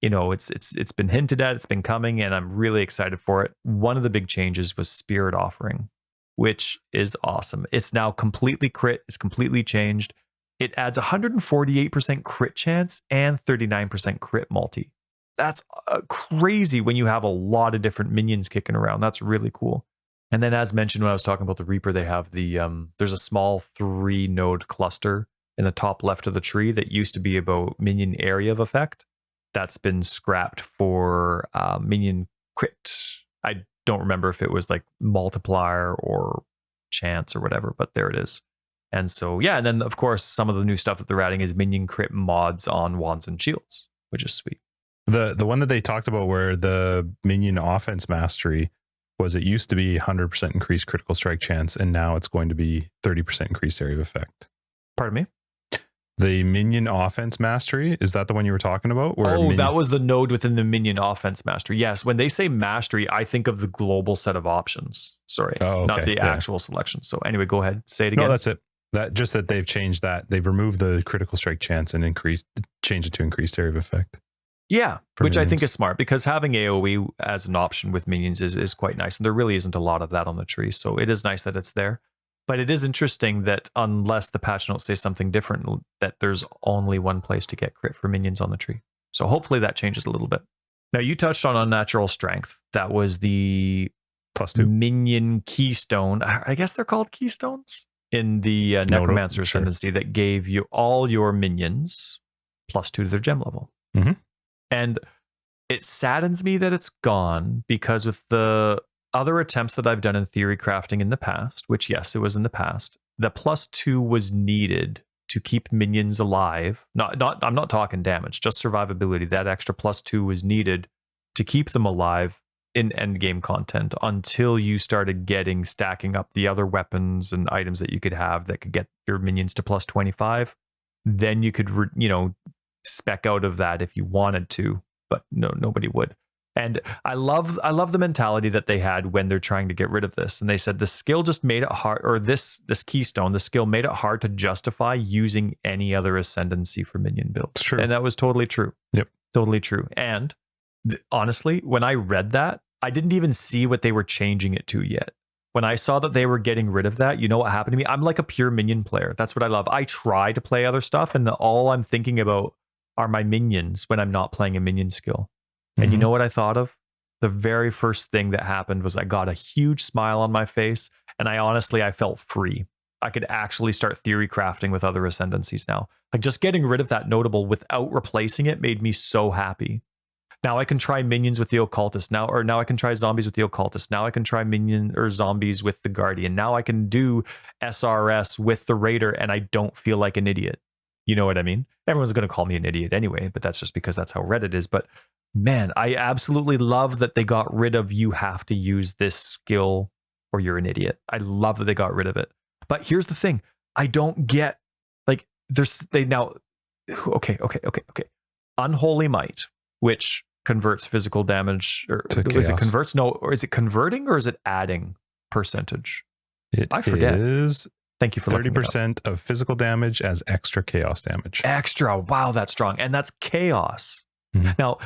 You know, it's been hinted at, it's been coming, and I'm really excited for it. One of the big changes was Spirit Offering, which is awesome. It's now completely crit. It's completely changed. It adds 148% crit chance and 39% crit multi. That's crazy when you have a lot of different minions kicking around. That's really cool. And then, as mentioned when I was talking about the Reaper, they have the there's a small 3-node cluster in the top left of the tree that used to be about minion area of effect. That's been scrapped for minion crit. I don't remember if it was like multiplier or chance or whatever, but there it is. And so, yeah, and then of course, some of the new stuff that they're adding is minion crit mods on wands and shields, which is sweet. The one that they talked about where the minion offense mastery was, it used to be 100% increased critical strike chance, and now it's going to be 30% increased area of effect. Pardon me? The minion offense mastery, is that the one you were talking about? That was the node within the minion offense mastery. Yes, when they say mastery, I think of the global set of options. Sorry, not the actual selection. So anyway, go ahead, say it again. No, that's it. That they've changed that. They've removed the critical strike chance and changed it to increased area of effect. Yeah, which minions. I think is smart, because having AoE as an option with minions is quite nice. And there really isn't a lot of that on the tree. So it is nice that it's there. But it is interesting that unless the patch notes say something different, that there's only one place to get crit for minions on the tree. So hopefully that changes a little bit. Now, you touched on unnatural strength. That was the +2 minion keystone. I guess they're called keystones in the Necromancer Ascendancy that gave you all your minions +2 to their gem level. Mm-hmm. And it saddens me that it's gone, because with the other attempts that I've done in theory crafting in the past, which yes, it was in the past, the +2 was needed to keep minions alive. I'm not talking damage, just survivability. That extra +2 was needed to keep them alive in endgame content until you started stacking up the other weapons and items that you could have that could get your minions to +25. Then you could, spec out of that if you wanted to, but no, nobody would. And I love the mentality that they had when they're trying to get rid of this. And they said the skill just made it hard, or this keystone, the skill made it hard to justify using any other ascendancy for minion builds. True. And that was totally true. Yep. Totally true. And honestly, when I read that, I didn't even see what they were changing it to yet. When I saw that they were getting rid of that, you know what happened to me? I'm like a pure minion player. That's what I love. I try to play other stuff, and all I'm thinking about are my minions when I'm not playing a minion skill. And you know what I thought of? The very first thing that happened was I got a huge smile on my face, and I felt free. I could actually start theory crafting with other ascendancies now. Like, just getting rid of that notable without replacing it made me so happy. Now I can try minions with the occultist now I can try zombies with the occultist. Now I can try zombies with the guardian. Now I can do SRS with the raider, and I don't feel like an idiot. You know what I mean? Everyone's going to call me an idiot anyway, but that's just because that's how Reddit is. But man, I absolutely love that they got rid of you have to use this skill or you're an idiot. I love that they got rid of it. But here's the thing. I don't get, like, okay. Unholy Might, which converts physical damage, or is it converts? No, or is it converting, or is it adding percentage? I forget. It is. Thank you for 30% of physical damage as extra chaos damage. Extra. Wow, that's strong. And that's chaos. Mm-hmm. Now,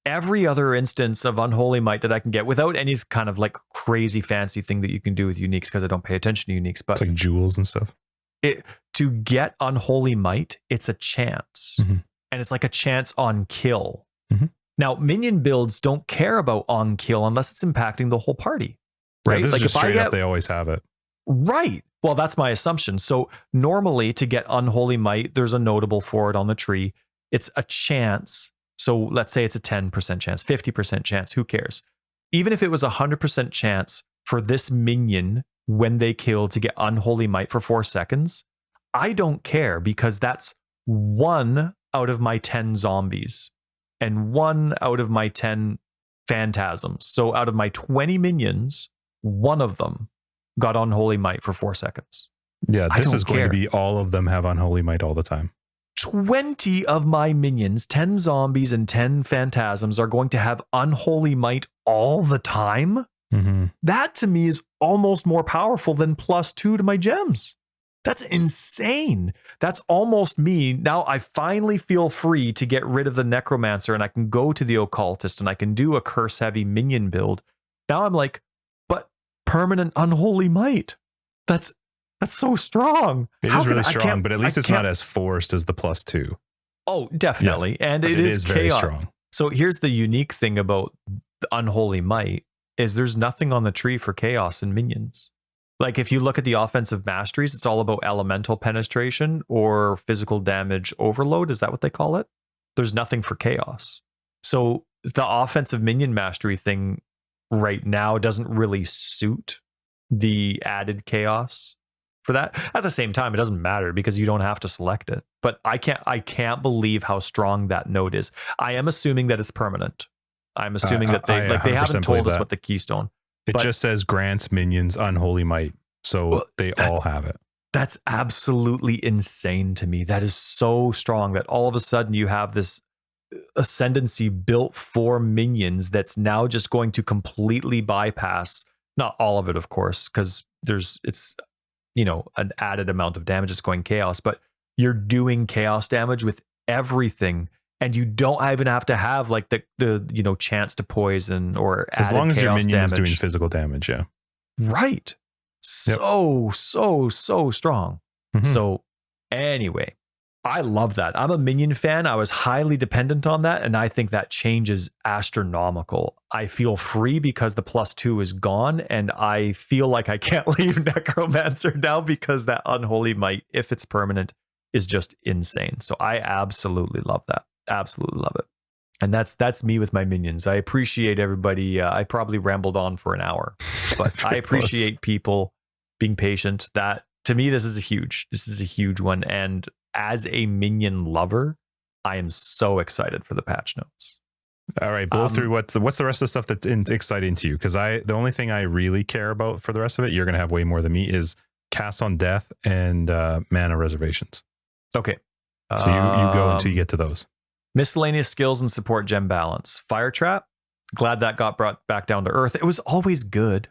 every other instance of Unholy Might that I can get without any kind of like crazy fancy thing that you can do with uniques, because I don't pay attention to uniques, but it's like jewels and stuff. To get Unholy Might, it's a chance. Mm-hmm. And it's like a chance on kill. Mm-hmm. Now, minion builds don't care about on kill unless it's impacting the whole party. Right? Yeah, this like is just straight up, they always have it. Right. Well, that's my assumption. So normally to get Unholy Might, there's a notable for it on the tree. It's a chance. So let's say it's a 10% chance, 50% chance. Who cares? Even if it was a 100% chance for this minion when they kill to get Unholy Might for 4 seconds, I don't care, because that's 1 out of my 10 zombies and 1 out of my 10 phantasms. So out of my 20 minions, 1 of them got Unholy Might for 4 seconds. Yeah, this is going to be all of them have Unholy Might all the time. 20 of my minions, 10 zombies and 10 phantasms, are going to have Unholy Might all the time? Mm-hmm. That to me is almost more powerful than +2 to my gems. That's insane. That's almost me. Now I finally feel free to get rid of the Necromancer, and I can go to the Occultist, and I can do a curse-heavy minion build. Now I'm like, but permanent Unholy Might. That's so strong. It is really strong, but at least it's not as forced as the +2. Oh, definitely. Yeah, and it is very strong. So here's the unique thing about the Unholy Might is there's nothing on the tree for chaos and minions. Like if you look at the offensive masteries, it's all about elemental penetration or physical damage overload. Is that what they call it? There's nothing for chaos. So the offensive minion mastery thing right now doesn't really suit the added chaos. for that. At the same time, it doesn't matter because you don't have to select it. But I can't believe how strong that node is. I am assuming that it's permanent. I'm assuming that they haven't told us what the keystone. It just says grants minions unholy might, so they all have it. That's absolutely insane to me. That is so strong that all of a sudden you have this ascendancy built for minions that's now just going to completely bypass, not all of it, of course, because it's an added amount of damage that's going chaos, but you're doing chaos damage with everything, and you don't even have to have like the chance to poison or as long as your minion damage. is doing physical damage. Yeah, right. So strong. Mm-hmm. So anyway, I love that. I'm a minion fan. I was highly dependent on that, and I think that change is astronomical. I feel free because the +2 is gone, and I feel like I can't leave Necromancer now because that Unholy Might, if it's permanent, is just insane. So I absolutely love that. Absolutely love it. And that's me with my minions. I appreciate everybody. I probably rambled on for an hour, but I appreciate people being patient. That, to me, this is a huge one. And as a minion lover, I am so excited for the patch notes. All right, blow through what's the rest of the stuff that's exciting to you? Because the only thing I really care about for the rest of it, you're going to have way more than me, is cast on death and mana reservations. Okay. So you go until you get to those. Miscellaneous skills and support gem balance. Fire trap. Glad that got brought back down to earth. It was always good.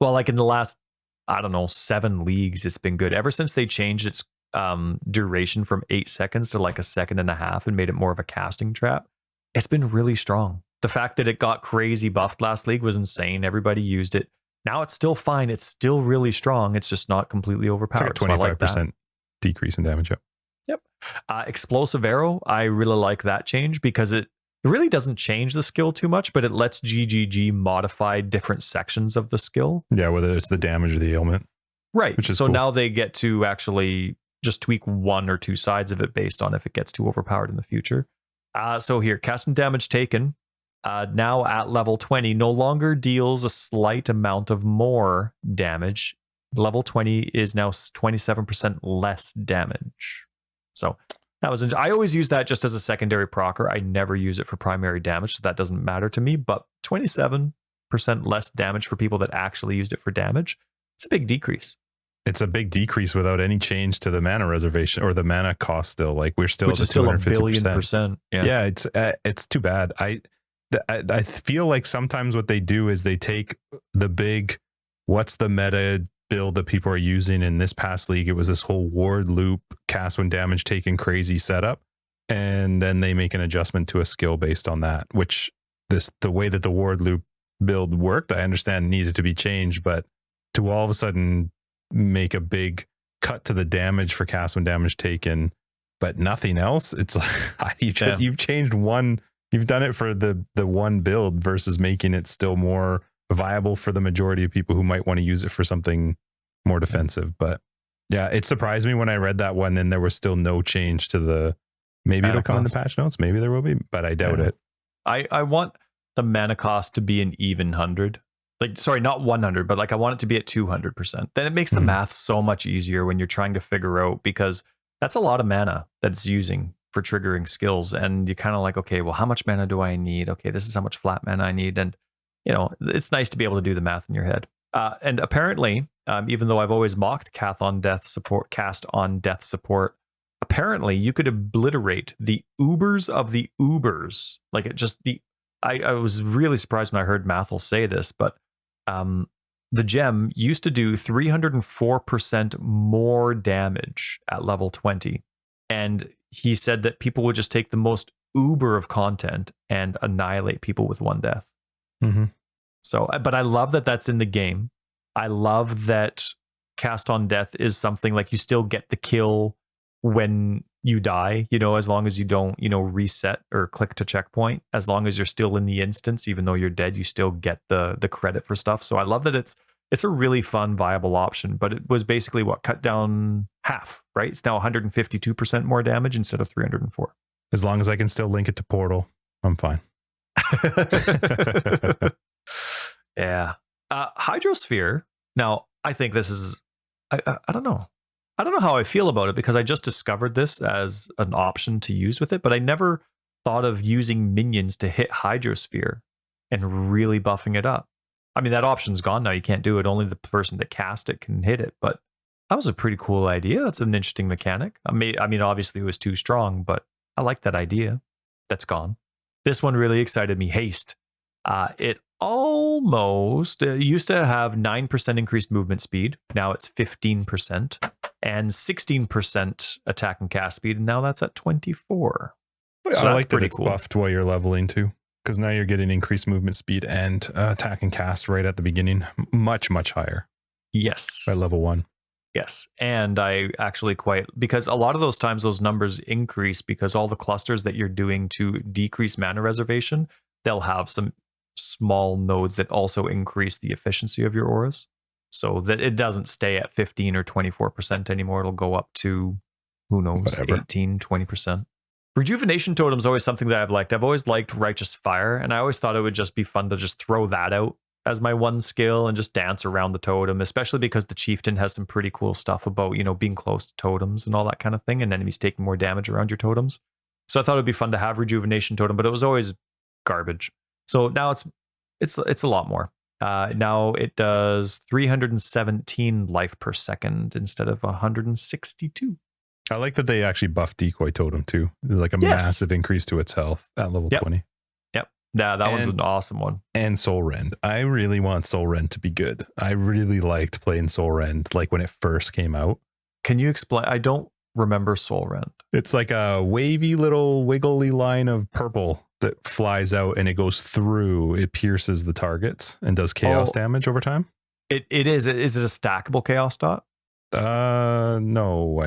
Well, like in the last, 7 leagues, it's been good. Ever since they changed its duration from 8 seconds to like a second and a half and made it more of a casting trap, it's been really strong. The fact that it got crazy buffed last league was insane. Everybody used it. Now it's still fine. It's still really strong. It's just not completely overpowered. It's like a 25% decrease in damage. Yep. Explosive arrow. I really like that change because it really doesn't change the skill too much, but it lets GGG modify different sections of the skill. Yeah, whether it's the damage or the ailment. Right. Which is so cool. Now they get to actually just tweak one or two sides of it based on if it gets too overpowered in the future. So here, cast and damage taken. Now at level 20, no longer deals a slight amount of more damage. Level 20 is now 27% less damage. So that was, I always use that just as a secondary procer. I never use it for primary damage, so that doesn't matter to me. But 27% less damage for people that actually used it for damage. It's a big decrease. It's a big decrease without any change to the mana reservation or the mana cost. Still, like we're still which at is still 250%. Yeah, it's too bad. I feel like sometimes what they do is they take the big, what's the meta build that people are using in this past league. It was this whole ward loop, cast when damage taken crazy setup, and then they make an adjustment to a skill based on that. Which the way that the ward loop build worked, I understand needed to be changed, but to all of a sudden make a big cut to the damage for cast when damage taken, but nothing else. It's like you've changed one. You've done it for the one build versus making it still more viable for the majority of people who might want to use it for something more defensive. But yeah, it surprised me when I read that one and there was still no change to the, maybe it'll come in the patch notes, maybe there will be, but I doubt it. I want the mana cost to be an even 100. Like, sorry, not 100, but like I want it to be at 200%. Then it makes the math so much easier when you're trying to figure out, because that's a lot of mana that it's using for triggering skills. And you're kind of like, okay, well, how much mana do I need? Okay, this is how much flat mana I need. And it's nice to be able to do the math in your head. And apparently, even though I've always mocked cast on death support, apparently you could obliterate the ubers of the ubers. Like it just I was really surprised when I heard Mathel say this, but the gem used to do 304% more damage at level 20. And he said that people would just take the most uber of content and annihilate people with one death. Mm-hmm. So, but I love that that's in the game. I love that cast on death is something like you still get the kill when you die, as long as you don't, reset or click to checkpoint. As long as you're still in the instance, even though you're dead, you still get the credit for stuff. So I love that it's a really fun, viable option. But it was basically cut down half, right? It's now 152% more damage instead of 304. As long as I can still link it to Portal, I'm fine. Yeah. Hydrosphere. Now, I think this is, I don't know. I don't know how I feel about it because I just discovered this as an option to use with it, but I never thought of using minions to hit Hydrosphere and really buffing it up. I mean, that option's gone now. You can't do it. Only the person that cast it can hit it. But that was a pretty cool idea. That's an interesting mechanic. I mean, obviously it was too strong, but I like that idea. That's gone. This one really excited me. Haste. It almost used to have 9% increased movement speed. Now it's 15% and 16% attack and cast speed. And now that's at 24. So I like that it's buffed while you're leveling too, because now you're getting increased movement speed and attack and cast right at the beginning, much higher. Yes, by level 1. Yes, and I actually because a lot of those times those numbers increase because all the clusters that you're doing to decrease mana reservation, they'll have some small nodes that also increase the efficiency of your auras, so that it doesn't stay at 15 or 24% anymore. It'll go up to, who knows, 18, 20%. Rejuvenation totem is always something that I've liked. I've always liked Righteous Fire, and I always thought it would just be fun to just throw that out as my one skill and just dance around the totem, especially because the Chieftain has some pretty cool stuff about, being close to totems and all that kind of thing, and enemies taking more damage around your totems. So I thought it'd be fun to have Rejuvenation totem, but it was always garbage. So now it's a lot more. Now it does 317 life per second instead of 162. I like that they actually buffed Decoy Totem too. Like a massive increase to its health at level 20. Yep. Yeah, that one's an awesome one. And Soul Rend. I really want Soul Rend to be good. I really liked playing Soul Rend like when it first came out. Can you explain? I don't remember Soul Rend. It's like a wavy little wiggly line of purple that flies out and it goes through. It pierces the targets and does chaos damage over time. It is. Is it a stackable chaos dot? No,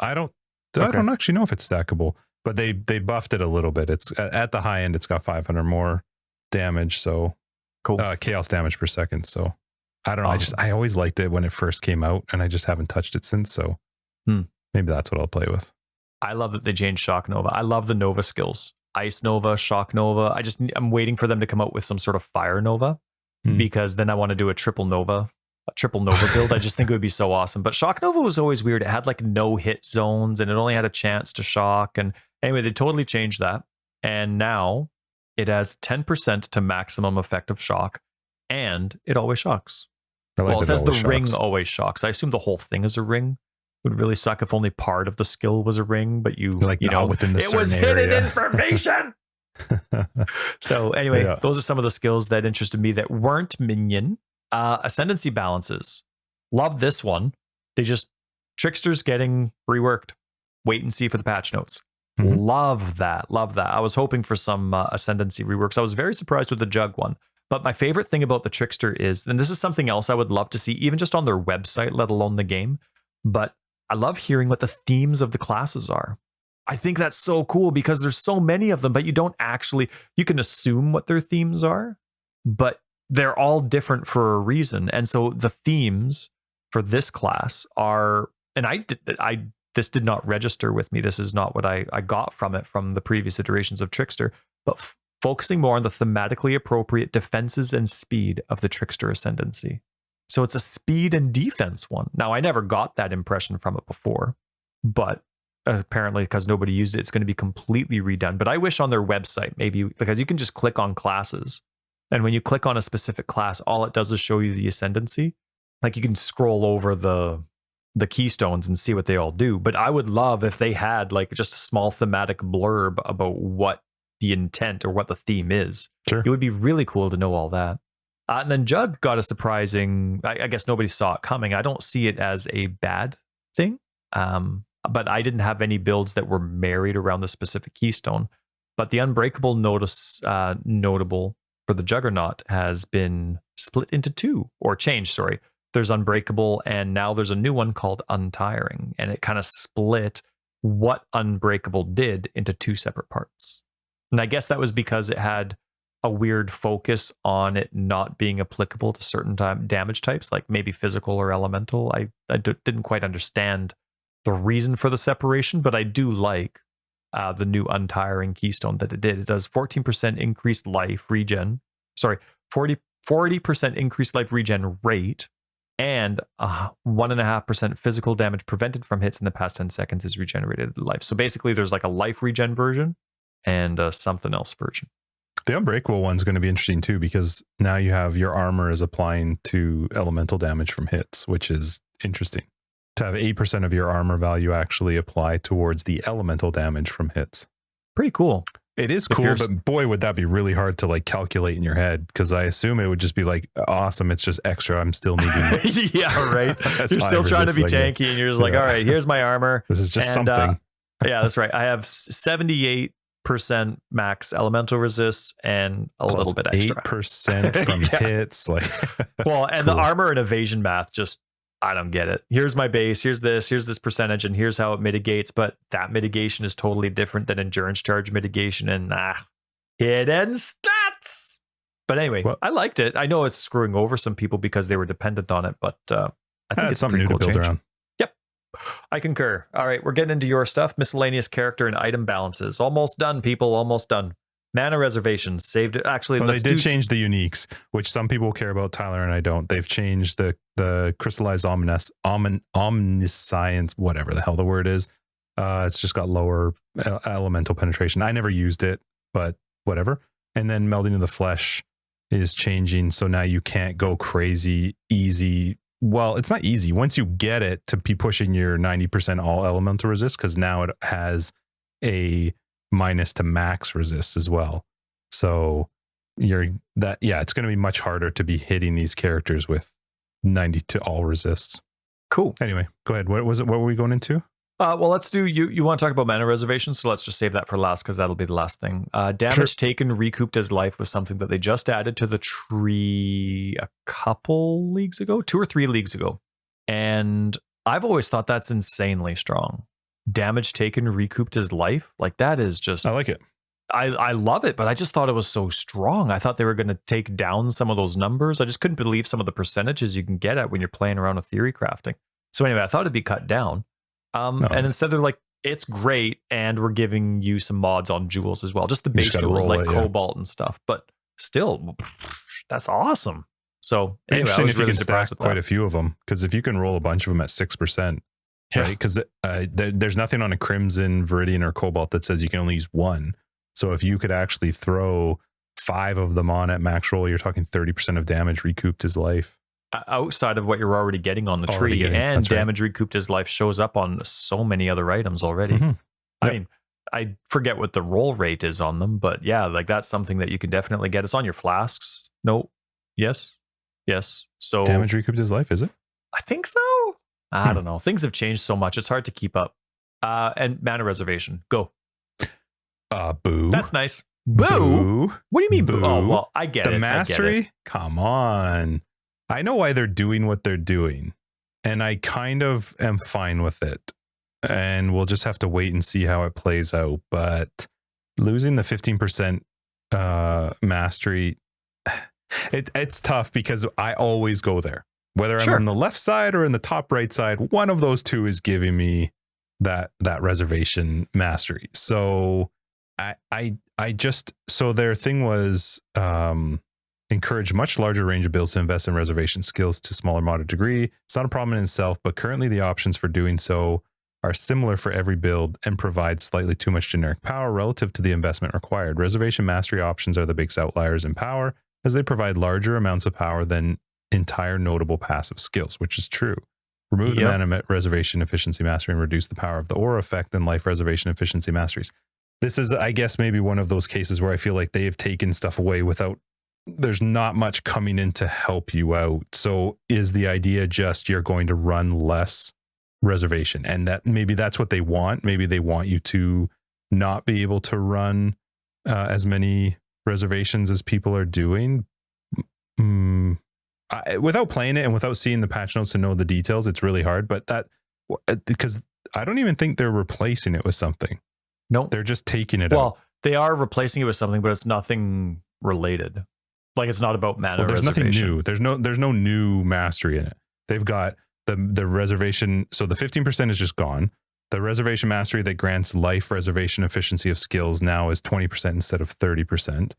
I don't actually know if it's stackable, but they buffed it a little bit. It's at the high end, it's got 500 more damage. So cool. Chaos damage per second. So I don't know. I always liked it when it first came out and I just haven't touched it since. So maybe that's what I'll play with. I love that they changed Shock Nova. I love the Nova skills. Ice Nova, Shock Nova. I'm waiting for them to come out with some sort of Fire Nova because then I want to do a triple Nova build. I just think it would be so awesome. But Shock Nova was always weird. It had like no hit zones and it only had a chance to shock. And anyway, they totally changed that. And now it has 10% to maximum effective shock and it always shocks. It says the ring always shocks. I assume the whole thing is a ring. It would really suck if only part of the skill was a ring, but within the it was hidden information. So anyway, those are some of the skills that interested me that weren't minion. Ascendancy balances. Love this one. Trickster's getting reworked. Wait and see for the patch notes. Love that. I was hoping for some ascendancy reworks. I was very surprised with the Jug one. But my favorite thing about the Trickster is, and this is something else I would love to see, even just on their website, let alone the game, but I love hearing what the themes of the classes are. I think that's so cool because there's so many of them, but you can assume what their themes are, but they're all different for a reason. And so the themes for this class are, and this did not register with me. This is not what I got from it from the previous iterations of Trickster, but focusing more on the thematically appropriate defenses and speed of the Trickster Ascendancy. So it's a speed and defense one. Now, I never got that impression from it before, but apparently because nobody used it, it's going to be completely redone. But I wish on their website, maybe, because you can just click on classes. And when you click on a specific class, all it does is show you the ascendancy. Like you can scroll over the keystones and see what they all do. But I would love if they had like just a small thematic blurb about what the intent or what the theme is. Sure. It would be really cool to know all that. And then Jug got a surprising, I guess nobody saw it coming. I don't see it as a bad thing. But I didn't have any builds that were married around the specific keystone. But the Unbreakable notable for the Juggernaut has been split into two, or changed, sorry. There's Unbreakable, and now there's a new one called Untiring, and it kind of split what Unbreakable did into two separate parts. And I guess that was because it had a weird focus on it not being applicable to certain damage types, like maybe physical or elemental. I didn't quite understand the reason for the separation, but I do like the new Untiring keystone that it did. It does 14% increased life regen. Sorry, 40% increased life regen rate and 1.5% physical damage prevented from hits in the past 10 seconds is regenerated life. So basically, there's like a life regen version and something else version. The unbreakable one's going to be interesting too, because now you have your armor is applying to elemental damage from hits, which is interesting. To have 8% of your armor value actually apply towards the elemental damage from hits. Pretty cool. It is cool, but boy, would that be really hard to like calculate in your head, because I assume it would just be like, awesome, it's just extra. I'm still needing. Yeah, right. You're still trying to be tanky, and you're just like, all right, here's my armor. This is just something. Yeah, that's right. I have 78% max elemental resists and a plus little bit extra. 8% from hits. Like, well, and cool. The armor and evasion math just, I don't get it. Here's my base, here's this percentage, and here's how it mitigates, but that mitigation is totally different than endurance charge mitigation and hidden stats. But anyway, well, I liked it. I know it's screwing over some people because they were dependent on it, but I think it's something new cool to build around. Yep, I concur. All right, we're getting into your stuff. Miscellaneous character and item balances. Almost done, people. Almost done. Mana reservations saved it. Actually, well, they did change the uniques, which some people care about, Tyler, and I don't. They've changed the crystallized omniscience, whatever the hell the word is. It's just got lower elemental penetration. I never used it, but whatever. And then melding of the flesh is changing, so now you can't go crazy easy. Well, it's not easy once you get it to be pushing your 90% all elemental resist, because now it has a minus to max resist as well. So it's going to be much harder to be hitting these characters with 90 to all resists. Cool. Anyway, go ahead. What was it? What were we going into? Well, let's do you want to talk about mana reservations, so let's just save that for last, because that'll be the last thing. Damage taken recouped as life was something that they just added to the tree a couple leagues ago, 2 or 3 leagues ago. And I've always thought that's insanely strong. Damage taken recouped as life, like that is just, I like it. I love it, but I just thought it was so strong. I thought they were going to take down some of those numbers. I just couldn't believe some of the percentages you can get at when you're playing around with theory crafting. So anyway, I thought it'd be cut down. And instead they're like, it's great, and we're giving you some mods on jewels as well, just the base jewels like cobalt and stuff, but still, that's awesome. So anyway, I was really surprised with quite a few of them, because if you can roll a bunch of them at 6%, right? Because there's nothing on a Crimson, Viridian, or Cobalt that says you can only use one. So if you could actually throw 5 of them on at max roll, you're talking 30% of damage recouped as life. Outside of what you're already getting on the tree, and damage recouped as life shows up on so many other items already. Mm-hmm. I mean, I forget what the roll rate is on them, but yeah, like that's something that you can definitely get. It's on your flasks. No. Yes. So damage recouped as life, is it? I think so. I don't know. Things have changed so much. It's hard to keep up. And mana reservation. Go. Boo. That's nice. Boo? What do you mean boo? Oh, well, I get it. The mastery? Come on. I know why they're doing what they're doing, and I kind of am fine with it. And we'll just have to wait and see how it plays out. But losing the 15% mastery, it's tough, because I always go there. Whether I'm on the left side or in the top right side, one of those two is giving me that reservation mastery. So so their thing was encourage much larger range of builds to invest in reservation skills to smaller moderate degree. It's not a problem in itself, but currently the options for doing so are similar for every build and provide slightly too much generic power relative to the investment required. Reservation mastery options are the biggest outliers in power, as they provide larger amounts of power than entire notable passive skills, which is true. Remove the mana reservation efficiency mastery and reduce the power of the aura effect and life reservation efficiency masteries. This is, I guess, maybe one of those cases where I feel like they have taken stuff away without, there's not much coming in to help you out. So is the idea just you're going to run less reservation, and that maybe that's what they want? Maybe they want you to not be able to run as many reservations as people are doing. Without playing it and without seeing the patch notes to know the details, it's really hard. But that, because I don't even think they're replacing it with something. No, they're just taking it out. Well, they are replacing it with something, but it's nothing related. Like, it's not about mana. There's nothing new. There's no new mastery in it. They've got the reservation. So the 15% is just gone. The reservation mastery that grants life reservation efficiency of skills now is 20% instead of 30%.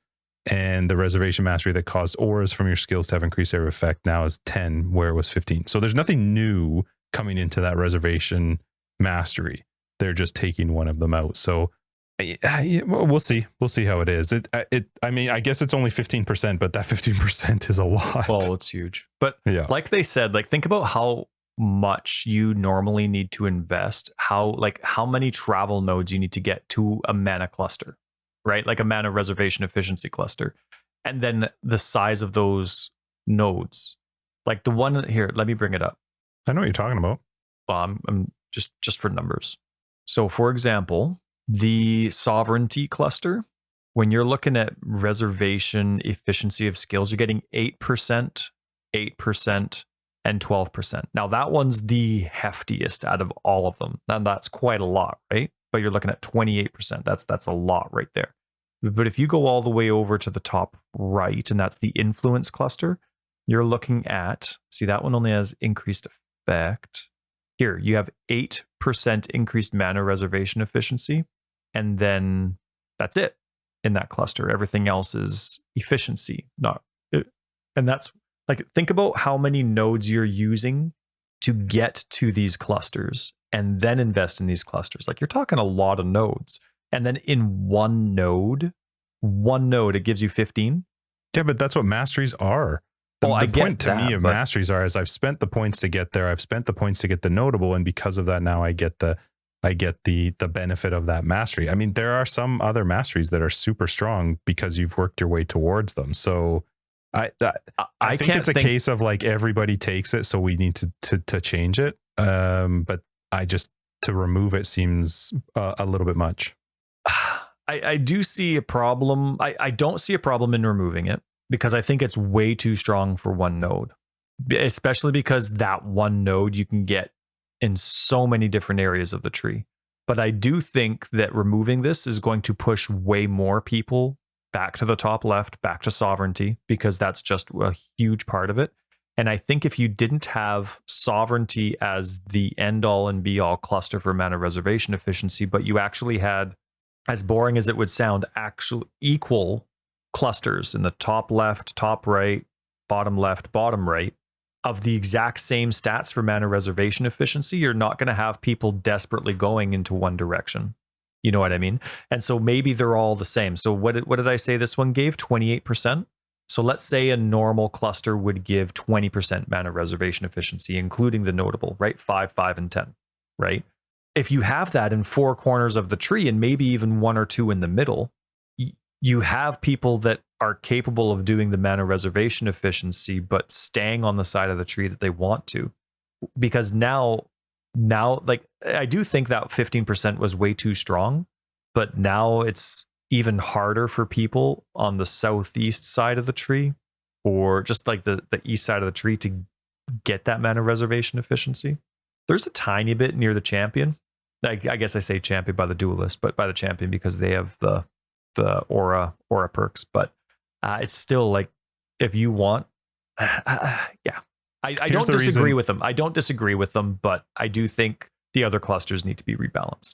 And the reservation mastery that caused auras from your skills to have increased area of effect now is 10, where it was 15. So there's nothing new coming into that reservation mastery. They're just taking one of them out. So we'll see. We'll see how it is. I mean, I guess it's only 15%, but that 15% is a lot. Well, it's huge. But yeah, like they said, like think about how much you normally need to invest, how many travel nodes you need to get to a mana cluster, right? Like a mana reservation efficiency cluster. And then the size of those nodes. Like the one here, let me bring it up. I know what you're talking about. I'm just for numbers. So for example, the sovereignty cluster, when you're looking at reservation efficiency of skills, you're getting 8%, 8%, and 12%. Now that one's the heftiest out of all of them. And that's quite a lot, right? But you're looking at 28%. That's a lot right there. But if you go all the way over to the top right, and that's the influence cluster, you're looking at, see, that one only has increased effect. Here, you have 8% increased mana reservation efficiency, and then that's it in that cluster. Everything else is efficiency. And that's like, think about how many nodes you're using to get to these clusters and then invest in these clusters. Like you're talking a lot of nodes. And then in one node, it gives you 15. Yeah, but that's what masteries are. The point to me of masteries are, is I've spent the points to get there. I've spent the points to get the notable, and because of that, now I get the benefit of that mastery. I mean, there are some other masteries that are super strong because you've worked your way towards them. So I think it's a case of like everybody takes it, so we need to change it. But to remove it seems a little bit much. I do see a problem. I don't see a problem in removing it, because I think it's way too strong for one node, especially because that one node you can get in so many different areas of the tree. But I do think that removing this is going to push way more people back to the top left, back to sovereignty, because that's just a huge part of it. And I think if you didn't have sovereignty as the end all and be all cluster for mana reservation efficiency, but you actually had, as boring as it would sound, actual equal clusters in the top left, top right, bottom left, bottom right of the exact same stats for mana reservation efficiency, you're not going to have people desperately going into one direction. You know what I mean? And so maybe they're all the same. So what did I say this one gave? 28%. So let's say a normal cluster would give 20% mana reservation efficiency, including the notable, right? 5, 5, and 10, right? If you have that in 4 corners of the tree and maybe even 1 or 2 in the middle, you have people that are capable of doing the mana reservation efficiency, but staying on the side of the tree that they want to. Because now, like, I do think that 15% was way too strong, but now it's even harder for people on the southeast side of the tree, or just like the east side of the tree, to get that mana reservation efficiency. There's a tiny bit near the champion. I guess I say champion by the duelist, but by the champion because they have the aura perks. But it's still like, if you want, yeah. I don't disagree with them. I don't disagree with them, but I do think the other clusters need to be rebalanced.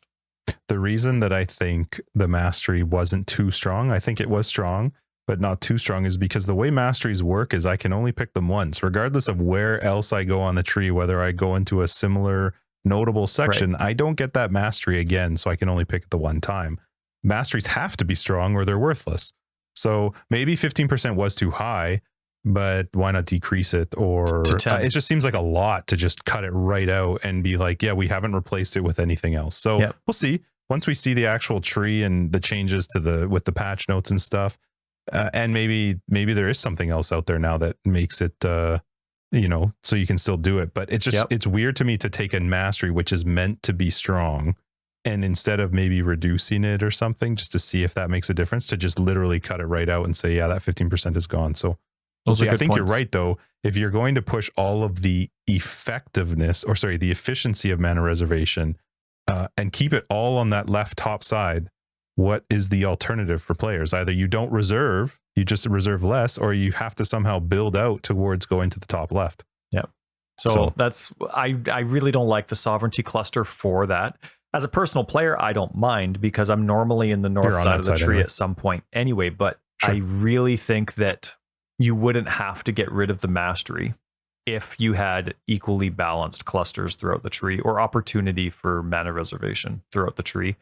The reason that I think the mastery wasn't too strong, I think it was strong, but not too strong, is because the way masteries work is I can only pick them once, regardless of where else I go on the tree, whether I go into a similar notable section, right. I don't get that mastery again, so I can only pick it the one time. Masteries have to be strong or they're worthless. So maybe 15% was too high, but why not decrease it? Or it just seems like a lot to just cut it right out and be like, yeah, we haven't replaced it with anything else. So We'll see once we see the actual tree and the changes to with the patch notes and stuff. And maybe there is something else out there now that makes it, so you can still do it. But it's just, it's weird to me to take a mastery, which is meant to be strong, and instead of maybe reducing it or something, just to see if that makes a difference, to just literally cut it right out and say, yeah, that 15% is gone. So those I think you're right, though. If you're going to push all of the the efficiency of mana reservation and keep it all on that left top side, what is the alternative for players? Either you don't reserve, you just reserve less, or you have to somehow build out towards going to the top left. Yeah. So that's, I really don't like the sovereignty cluster for that. As a personal player, I don't mind, because I'm normally in the north side of the tree at some point anyway. But Sure. I really think that you wouldn't have to get rid of the mastery if you had equally balanced clusters throughout the tree or opportunity for mana reservation throughout the tree.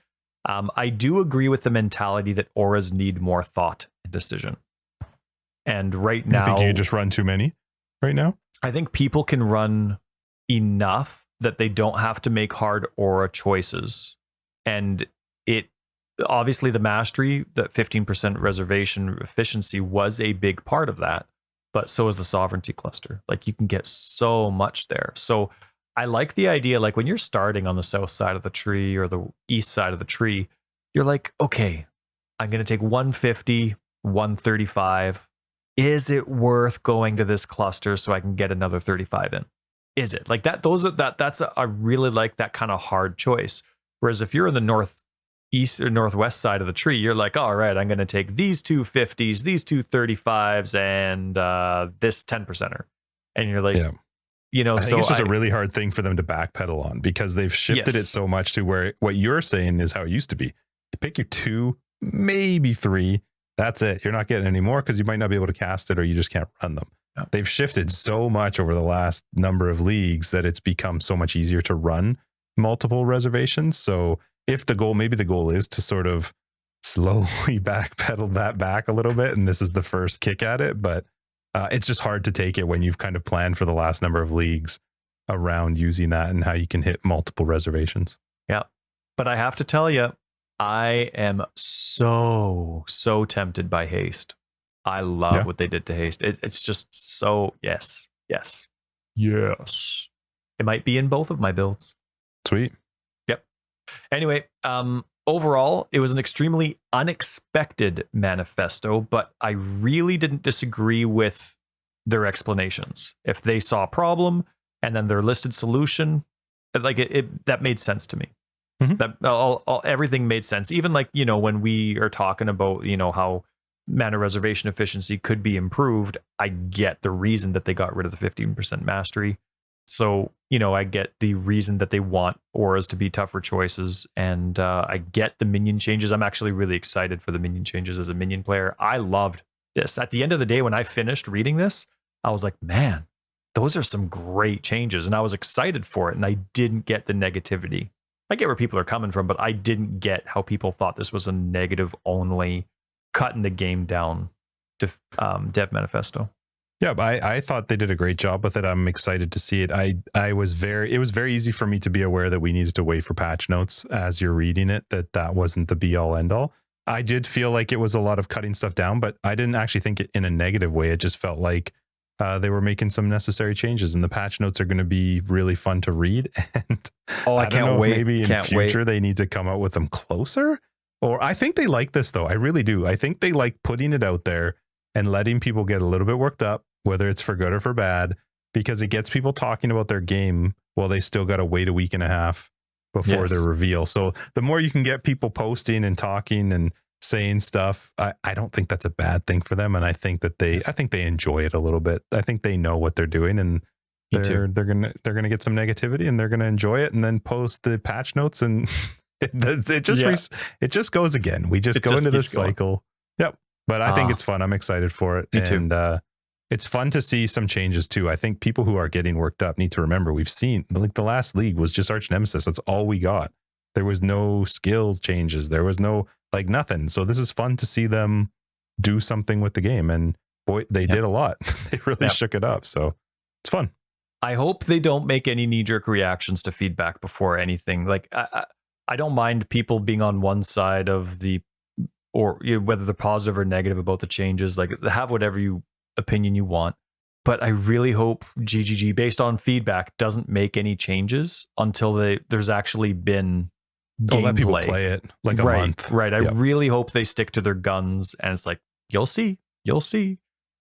I do agree with the mentality that auras need more thought and decision. And right now, You think you could just run too many right now? I think people can run enough that they don't have to make hard aura choices. And it obviously the mastery, that 15% reservation efficiency was a big part of that, but so is the sovereignty cluster. Like you can get so much there. So I like the idea, like when you're starting on the south side of the tree or the east side of the tree, you're like, okay, I'm going to take 150, 135. Is it worth going to this cluster so I can get another 35 in? Is it like that? I really like that kind of hard choice. Whereas if you're in the northeast or northwest side of the tree, you're like, all right, I'm going to take these two 50s, these two 35s, and this 10%er. And you're like, Yeah. I think it's just a really hard thing for them to backpedal on because they've shifted it so much to where what you're saying is how it used to be. You pick your 2, maybe 3. That's it. You're not getting any more because you might not be able to cast it or you just can't run them. No. They've shifted so much over the last number of leagues that it's become so much easier to run multiple reservations. So if maybe the goal is to sort of slowly backpedal that back a little bit, and this is the first kick at it, but it's just hard to take it when you've kind of planned for the last number of leagues around using that and how you can hit multiple reservations. Yeah. But I have to tell you, I am so tempted by haste. I love what they did to haste. It's just so, yes. It might be in both of my builds. Sweet. Yep. Anyway, overall, it was an extremely unexpected manifesto, but I really didn't disagree with their explanations. If they saw a problem and then their listed solution, like that made sense to me. Mm-hmm. That everything made sense. Even like, when we are talking about, how mana reservation efficiency could be improved, I get the reason that they got rid of the 15% mastery. So, I get the reason that they want auras to be tougher choices, and I get the minion changes. I'm actually really excited for the minion changes as a minion player. I loved this. At the end of the day, when I finished reading this, I was like, man, those are some great changes, and I was excited for it, and I didn't get the negativity. I get where people are coming from, but I didn't get how people thought this was a negative only, cutting the game down to dev manifesto. Yeah, but I thought they did a great job with it. I'm excited to see it. It was very easy for me to be aware that we needed to wait for patch notes as you're reading it, that wasn't the be all end all. I did feel like it was a lot of cutting stuff down, but I didn't actually think it in a negative way. It just felt like they were making some necessary changes, and the patch notes are going to be really fun to read. And I can't wait. Maybe in future they need to come out with them closer. Or I think they like this though. I really do. I think they like putting it out there and letting people get a little bit worked up, whether it's for good or for bad, because it gets people talking about their game while they still got to wait a week and a half before their reveal. So the more you can get people posting and talking and saying stuff, I don't think that's a bad thing for them. And I think they enjoy it a little bit. I think they know what they're doing, and they're gonna get some negativity and they're gonna enjoy it and then post the patch notes, and it just goes again. We just go into this cycle. Yep. But I think it's fun. I'm excited for it. And it's fun to see some changes too. I think people who are getting worked up need to remember, we've seen like the last league was just Arch Nemesis. That's all we got. There was no skill changes. There was no nothing. So this is fun to see them do something with the game. And boy, they did a lot. They really shook it up. So it's fun. I hope they don't make any knee-jerk reactions to feedback before anything. Like I don't mind people being on one side of or whether they're positive or negative about the changes. Like have whatever opinion you want. But I really hope GGG, based on feedback, doesn't make any changes until there's actually been gameplay. Let people play it like a month. Right. I really hope they stick to their guns, and it's like, you'll see.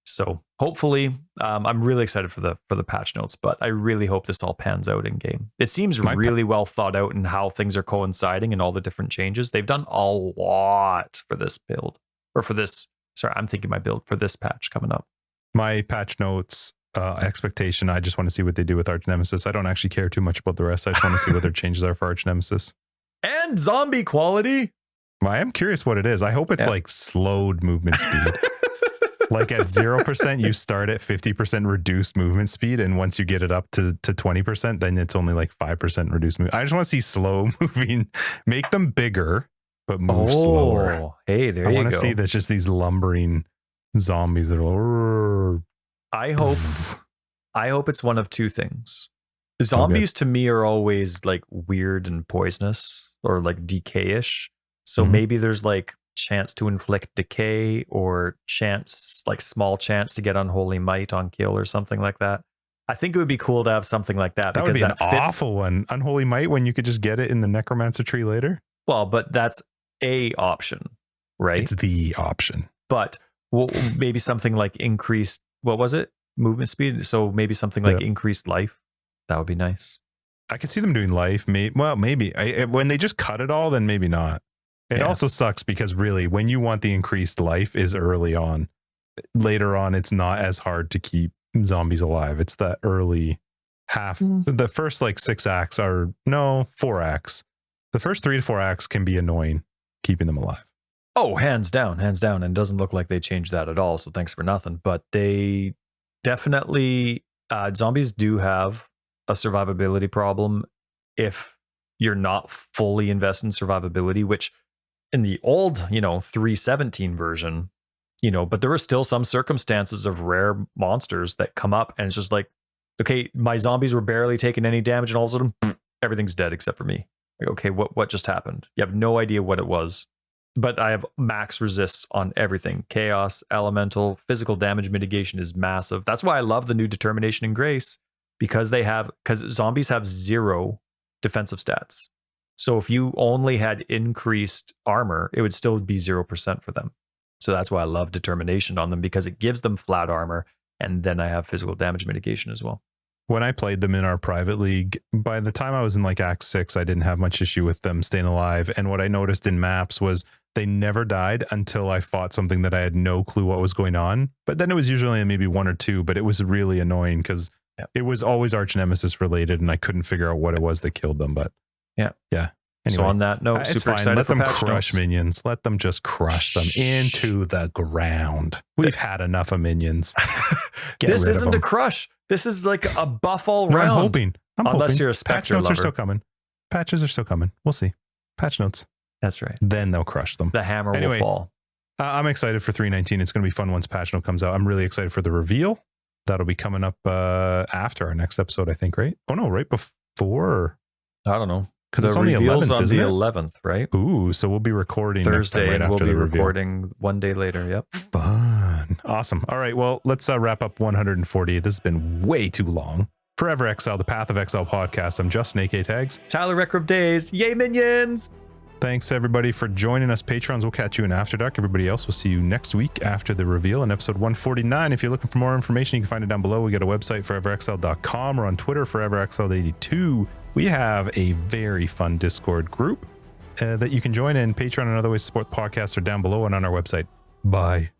So hopefully, I'm really excited for the patch notes, but I really hope this all pans out in game. It seems really well thought out in how things are coinciding and all the different changes. They've done a lot for this build, or for this. Sorry, I'm thinking my build for this patch coming up. My patch notes expectation, I just want to see what they do with Arch Nemesis. I don't actually care too much about the rest. I just want to see what their changes are for Arch Nemesis. And zombie quality. Well, I am curious what it is. I hope it's like slowed movement speed. Like at 0%, you start at 50% reduced movement speed. And once you get it up to 20%, then it's only like 5% reduced movement. I just want to see slow moving, make them bigger, but move slower. Hey, there you go. I want to see that just these lumbering zombies that are. I hope it's one of two things. Zombies to me are always like weird and poisonous or like decay-ish. So maybe there's like chance to inflict decay or chance, like small chance to get unholy might on kill or something like that. I think it would be cool to have something like that. That would be an awful one. Unholy might when you could just get it in the necromancer tree later. Well, but that's a option, right? It's the option. But maybe something like increased, what was it? Movement speed. So maybe something like increased life. That would be nice. I could see them doing life. Maybe. When they just cut it all, then maybe not. It also sucks because really when you want the increased life is early on. Later on, it's not as hard to keep zombies alive. It's that early half. The first like 4 acts. The first 3 to 4 acts can be annoying keeping them alive. Oh, hands down. And it doesn't look like they changed that at all. So thanks for nothing. But they definitely, zombies do have a survivability problem if you're not fully invested in survivability, which in the old, 3.17 version, but there were still some circumstances of rare monsters that come up and it's just like, okay, my zombies were barely taking any damage and all of a sudden everything's dead except for me. Like, okay, what just happened? You have no idea what it was. But I have max resists on everything. Chaos, elemental, physical damage mitigation is massive. That's why I love the new Determination and Grace, because zombies have 0 defensive stats. So if you only had increased armor, it would still be 0% for them. So that's why I love Determination on them, because it gives them flat armor, and then I have physical damage mitigation as well. When I played them in our private league, by the time I was in like Act 6, I didn't have much issue with them staying alive. And what I noticed in maps was they never died until I fought something that I had no clue what was going on. But then it was usually maybe 1 or 2, but it was really annoying because it was always arch nemesis related and I couldn't figure out what it was that killed them. But yeah. Anyway, so on that note, super excited. Let them crush notes. Minions. Let them just crush them into the ground. We've had enough of minions. This isn't a crush. This is like a buff all round. I'm hoping. Unless you're a Spectre Patch notes lover. are still coming. Patches are still coming. We'll see. Patch notes. That's right. Then they'll crush them. The hammer will fall. I'm excited for 3.19. It's going to be fun once patch note comes out. I'm really excited for the reveal. That'll be coming up after our next episode, I think, right? Oh, no, right before. I don't know. Because it's on the 11th, on isn't the it? 11th, right? Ooh, so we'll be recording Thursday, next time, right and after we'll be the reveal. recording one day later. Yep. Fun. Awesome. All right, well, let's wrap up 140. This has been way too long. Forever Exile, the Path of Exile podcast. I'm Justin, AK Tags. Tyler Recker of Days. Yay, minions! Thanks, everybody, for joining us. Patrons, we'll catch you in After Dark. Everybody else, we'll see you next week after the reveal in episode 149. If you're looking for more information, you can find it down below. We got a website, foreverexiled.com. We're on Twitter, foreverexiled82. We have a very fun Discord group that you can join in. Patreon and other ways to support podcasts are down below and on our website. Bye.